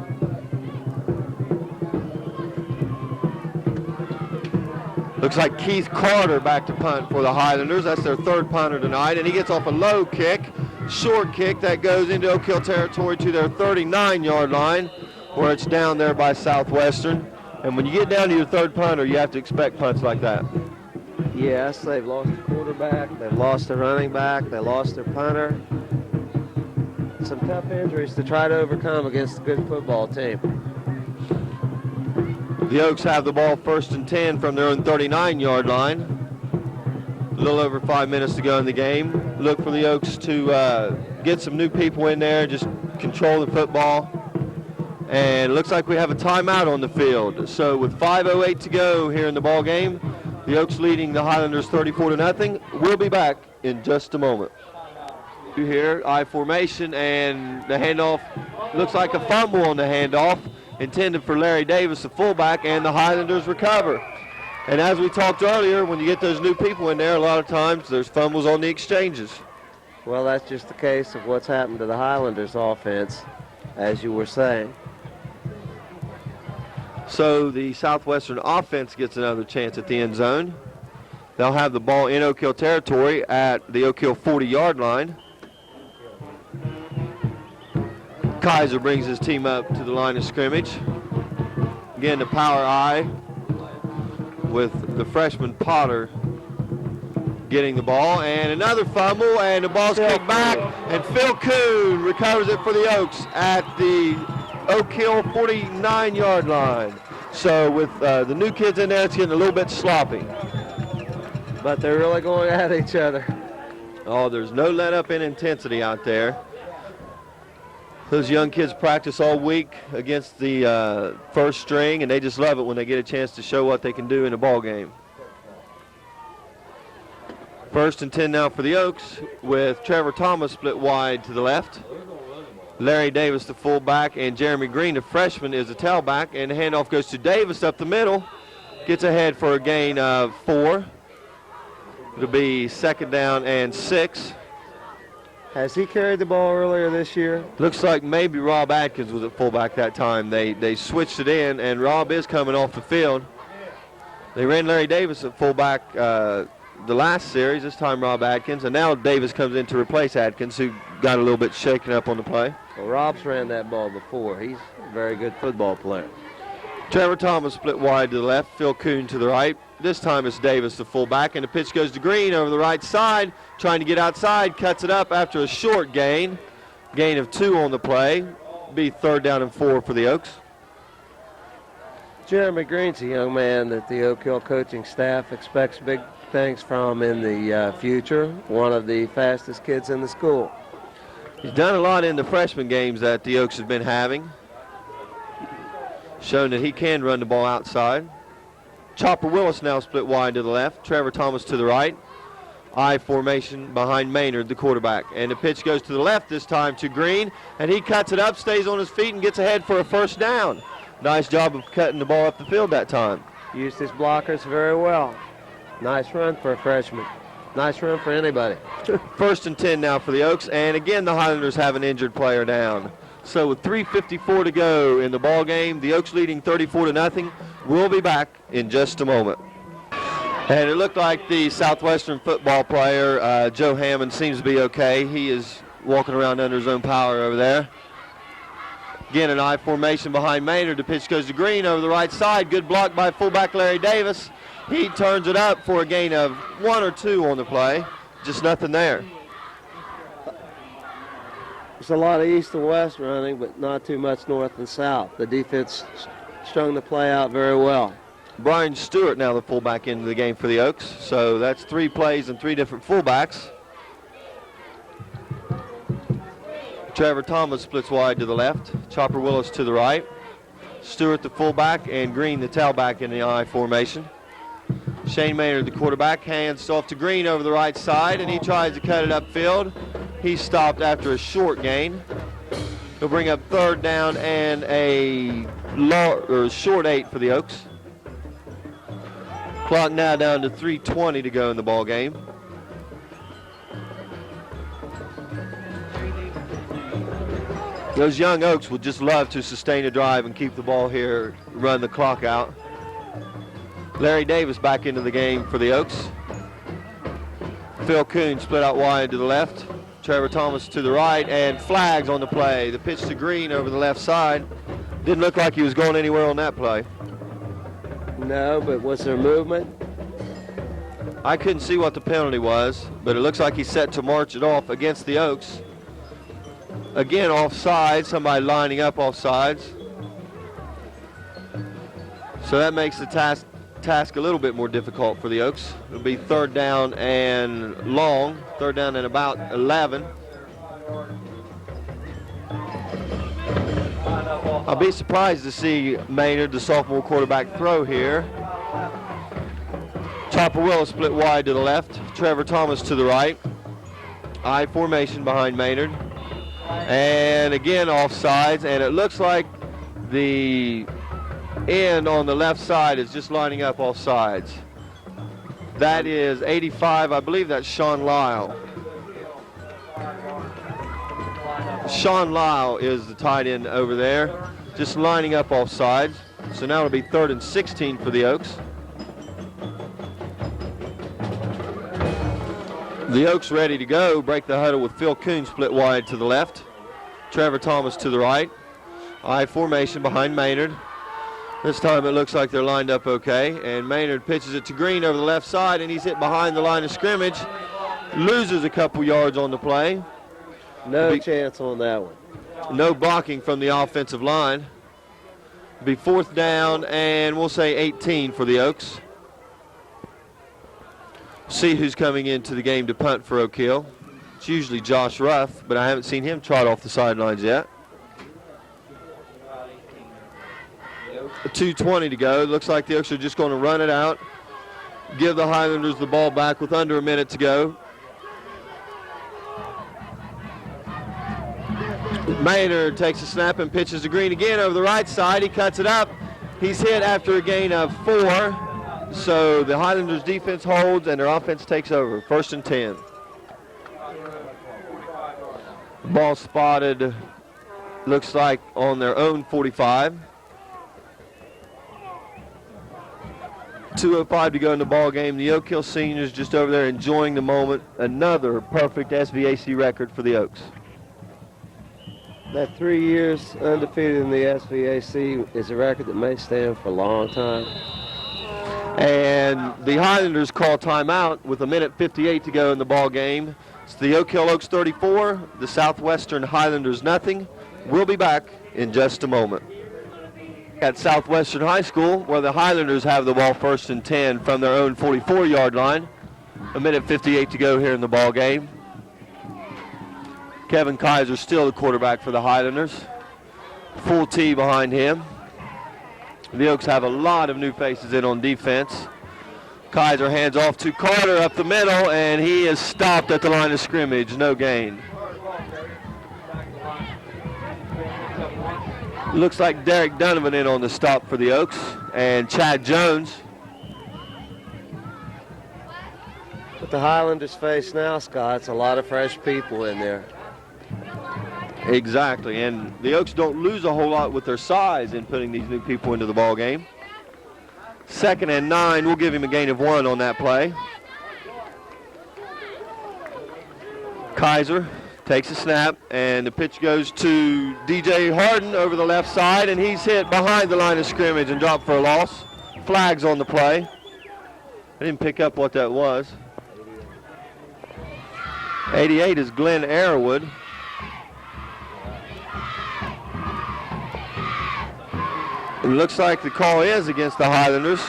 Looks like Keith Carter back to punt for the Highlanders. That's their third punter tonight, and he gets off a low kick, short kick that goes into Oak Hill territory to their 39-yard line, where it's down there by Southwestern. And when you get down to your third punter, you have to expect punts like that. Yes, they've lost their quarterback, they've lost their running back, they lost their punter. Some tough injuries to try to overcome against a good football team. The Oaks have the ball 1st and 10 from their own 39-yard line. A little over 5 minutes to go in the game. Look for the Oaks to get some new people in there, just control the football. And it looks like we have a timeout on the field. So with 5:08 to go here in the ball game, the Oaks leading the Highlanders 34-0. We'll be back in just a moment. Here, I formation, and the handoff looks like a fumble on the handoff, intended for Larry Davis, the fullback, and the Highlanders recover. And as we talked earlier, when you get those new people in there, a lot of times there's fumbles on the exchanges. Well, that's just the case of what's happened to the Highlanders offense, as you were saying. So the Southwestern offense gets another chance at the end zone. They'll have the ball in Oak Hill territory at the Oak Hill 40-yard line. Kaiser brings his team up to the line of scrimmage. Again, the power I with the freshman Potter getting the ball. And another fumble, and the ball's kicked back, and Phil Kuhn recovers it for the Oaks at the Oak Hill 49-yard line. So with the new kids in there, it's getting a little bit sloppy. But they're really going at each other. Oh, there's no let up in intensity out there. Those young kids practice all week against the first string, and they just love it when they get a chance to show what they can do in a ball game. 1st and 10 now for the Oaks, with Trevor Thomas split wide to the left. Larry Davis, the fullback, and Jeremy Green, the freshman, is the tailback, and the handoff goes to Davis up the middle. Gets ahead for a gain of 4. It'll be 2nd down and 6. Has he carried the ball earlier this year? Looks like maybe Rob Atkins was at fullback that time. They switched it in, and Rob is coming off the field. They ran Larry Davis at fullback the last series, this time Rob Atkins, and now Davis comes in to replace Atkins, who got a little bit shaken up on the play. Well, Rob's ran that ball before. He's a very good football player. Trevor Thomas split wide to the left, Phil Kuhn to the right. This time it's Davis, the fullback, and the pitch goes to Green over the right side, trying to get outside, cuts it up after a short gain. Gain of 2 on the play. Be 3rd down and 4 for the Oaks. Jeremy Green's a young man that the Oak Hill coaching staff expects big things from in the future. One of the fastest kids in the school. He's done a lot in the freshman games that the Oaks have been having, shown that he can run the ball outside. Chopper Willis now split wide to the left. Trevor Thomas to the right. I formation behind Maynard, the quarterback. And the pitch goes to the left this time to Green, and he cuts it up, stays on his feet, and gets ahead for a 1st down. Nice job of cutting the ball up the field that time. Used his blockers very well. Nice run for a freshman. Nice run for anybody. 1st and 10 now for the Oaks, and again the Highlanders have an injured player down. So with 3:54 to go in the ball game, the Oaks leading 34-0. We'll be back in just a moment. And it looked like the Southwestern football player, Joe Hammond, seems to be okay. He is walking around under his own power over there. Again, an I formation behind Maynard. The pitch goes to Green over the right side. Good block by fullback Larry Davis. He turns it up for a gain of 1 or 2 on the play. Just nothing there. There's a lot of east and west running, but not too much north and south. The defense strung the play out very well. Brian Stewart now the fullback into the game for the Oaks. So that's 3 plays and 3 different fullbacks. Trevor Thomas splits wide to the left. Chopper Willis to the right. Stewart the fullback and Green the tailback in the I formation. Shane Maynard, the quarterback, hands off to Green over the right side, and he tries to cut it upfield. He's stopped after a short gain. He'll bring up 3rd down and a short 8 for the Oaks. Clock now down to 3:20 to go in the ball game. Those young Oaks would just love to sustain a drive and keep the ball here, run the clock out. Larry Davis back into the game for the Oaks. Phil Kuhn split out wide to the left. Trevor Thomas to the right, and flags on the play. The pitch to Green over the left side. Didn't look like he was going anywhere on that play. No, but was there movement? I couldn't see what the penalty was, but it looks like he's set to march it off against the Oaks. Again, offside, somebody lining up offsides. So that makes the task a little bit more difficult for the Oaks. It'll be 3rd down and long, 3rd down and about 11. I'll be surprised to see Maynard, the sophomore quarterback, throw here. Chopper Willis split wide to the left. Trevor Thomas to the right. I formation behind Maynard. And again, offsides, and it looks like the end on the left side is just lining up all sides. That is 85, I believe that's Sean Lyle. Sean Lyle is the tight end over there, just lining up off sides. So now it'll be 3rd and 16 for the Oaks. The Oaks ready to go. Break the huddle with Phil Kuhn split wide to the left. Trevor Thomas to the right. I formation behind Maynard. This time it looks like they're lined up okay. And Maynard pitches it to Green over the left side, and he's hit behind the line of scrimmage. Loses a couple yards on the play. No chance on that one. No blocking from the offensive line. Be 4th down, and we'll say 18 for the Oaks. See who's coming into the game to punt for Oak Hill. It's usually Josh Ruff, but I haven't seen him trot off the sidelines yet. 2:20 to go. Looks like the Oaks are just going to run it out. Give the Highlanders the ball back with under a minute to go. Maynard takes a snap and pitches to Green again over the right side. He cuts it up. He's hit after a gain of 4. So the Highlanders defense holds and their offense takes over. 1st and 10. Ball spotted, looks like on their own 45. 2:05 to go in the ball game. The Oak Hill seniors just over there enjoying the moment. Another perfect SVAC record for the Oaks. That 3 years undefeated in the SVAC is a record that may stand for a long time. And the Highlanders call timeout with 1:58 to go in the ball game. It's the Oak Hill Oaks 34, the Southwestern Highlanders nothing. We'll be back in just a moment. At Southwestern High School, where the Highlanders have the ball 1st and 10 from their own 44-yard line. 1:58 to go here in the ball game. Kevin Kaiser still the quarterback for the Highlanders. Full T behind him. The Oaks have a lot of new faces in on defense. Kaiser hands off to Carter up the middle, and he is stopped at the line of scrimmage. No gain. Looks like Derek Donovan in on the stop for the Oaks, and Chad Jones. What the Highlanders face now, Scott, it's a lot of fresh people in there. Exactly, and the Oaks don't lose a whole lot with their size in putting these new people into the ball game. 2nd and 9, we'll give him a gain of 1 on that play. Kaiser takes a snap, and the pitch goes to DJ Harden over the left side, and he's hit behind the line of scrimmage and dropped for a loss. Flags on the play. I didn't pick up what that was. 88 is Glenn Arrowood. It looks like the call is against the Highlanders.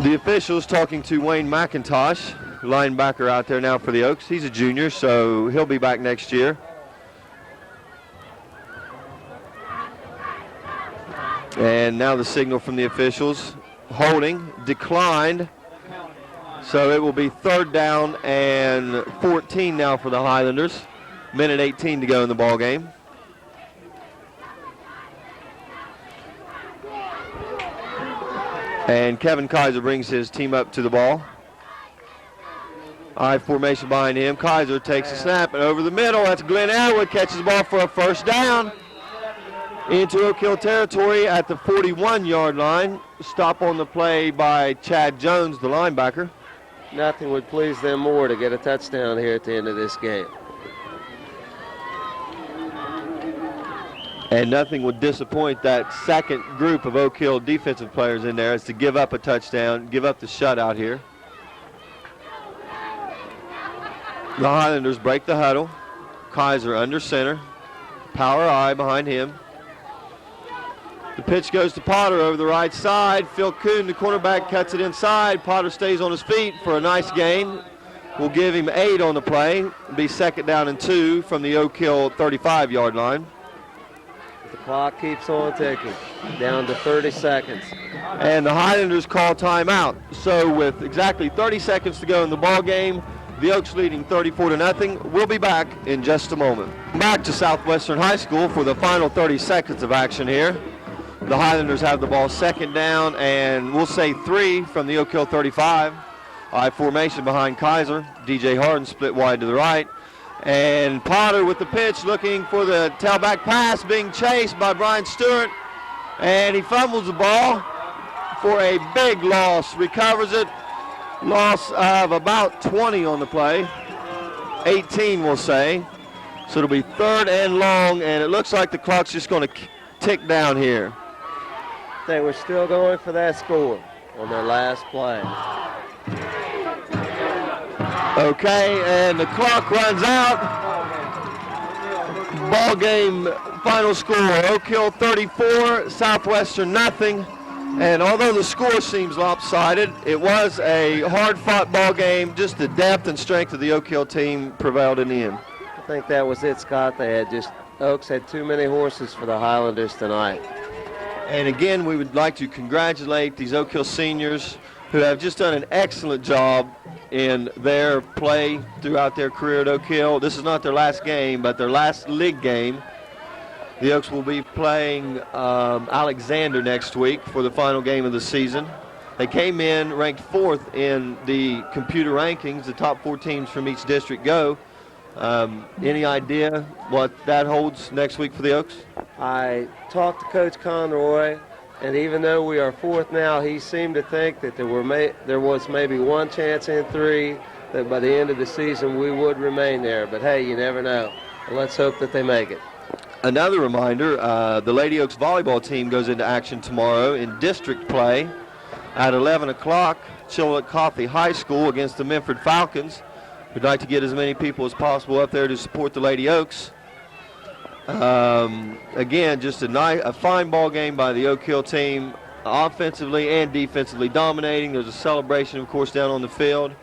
The officials talking to Wayne McIntosh, linebacker out there now for the Oaks. He's a junior, so he'll be back next year. And now the signal from the officials. Holding, declined. So it will be 3rd down and 14 now for the Highlanders. Minute 18 to go in the ball game. And Kevin Kaiser brings his team up to the ball. I formation behind him. Kaiser takes a snap and over the middle. That's Glenn Arrowood, catches the ball for a 1st down. Into Oak Hill territory at the 41-yard line. Stop on the play by Chad Jones, the linebacker. Nothing would please them more to get a touchdown here at the end of this game. And nothing would disappoint that second group of Oak Hill defensive players in there is to give up a touchdown, give up the shutout here. The Highlanders break the huddle. Kaiser under center. Power I behind him. The pitch goes to Potter over the right side. Phil Kuhn, the cornerback, cuts it inside. Potter stays on his feet for a nice gain. We'll give him 8 on the play. It'll be 2nd down and 2 from the Oak Hill 35-yard line. The clock keeps on ticking, down to 30 seconds. And the Highlanders call timeout. So with exactly 30 seconds to go in the ball game, the Oaks leading 34-0. We'll be back in just a moment. Back to Southwestern High School for the final 30 seconds of action here. The Highlanders have the ball 2nd down and we'll say 3 from the Oak Hill 35. I formation behind Kaiser. DJ Harden split wide to the right. And Potter with the pitch looking for the tailback pass, being chased by Brian Stewart. And he fumbles the ball for a big loss. Recovers it. Loss of about 20 on the play. 18 we'll say. So it'll be 3rd and long, and it looks like the clock's just going to tick down here. They were still going for that score on their last play. Okay, and the clock runs out. Ball game final score, Oak Hill 34, Southwestern nothing. And although the score seems lopsided, it was a hard-fought ball game. Just the depth and strength of the Oak Hill team prevailed in the end. I think that was it, Scott. Oaks had too many horses for the Highlanders tonight. And again, we would like to congratulate these Oak Hill seniors who have just done an excellent job in their play throughout their career at Oak Hill. This is not their last game, but their last league game. The Oaks will be playing Alexander next week for the final game of the season. They came in ranked 4th in the computer rankings. The top 4 teams from each district go. Any idea what that holds next week for the Oaks? I talked to Coach Conroy, and even though we are 4th now, he seemed to think that there was maybe one chance in 3 that by the end of the season we would remain there. But hey, you never know. Let's hope that they make it. Another reminder, the Lady Oaks volleyball team goes into action tomorrow in district play at 11 o'clock, Chilliwack Coffee High School against the Memphis Falcons. We'd like to get as many people as possible up there to support the Lady Oaks. Again, just a fine ball game by the Oak Hill team, offensively and defensively dominating. There's a celebration, of course, down on the field.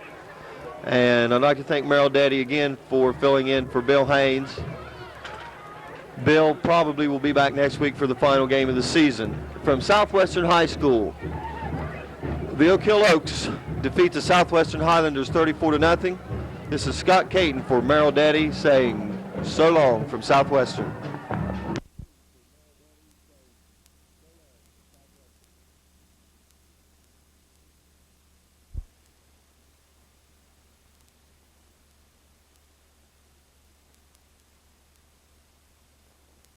And I'd like to thank Merrill Daddy again for filling in for Bill Haynes. Bill probably will be back next week for the final game of the season. From Southwestern High School, the Oak Hill Oaks defeat the Southwestern Highlanders 34-0. This is Scott Caton for Merrill Daddy saying so long from Southwestern.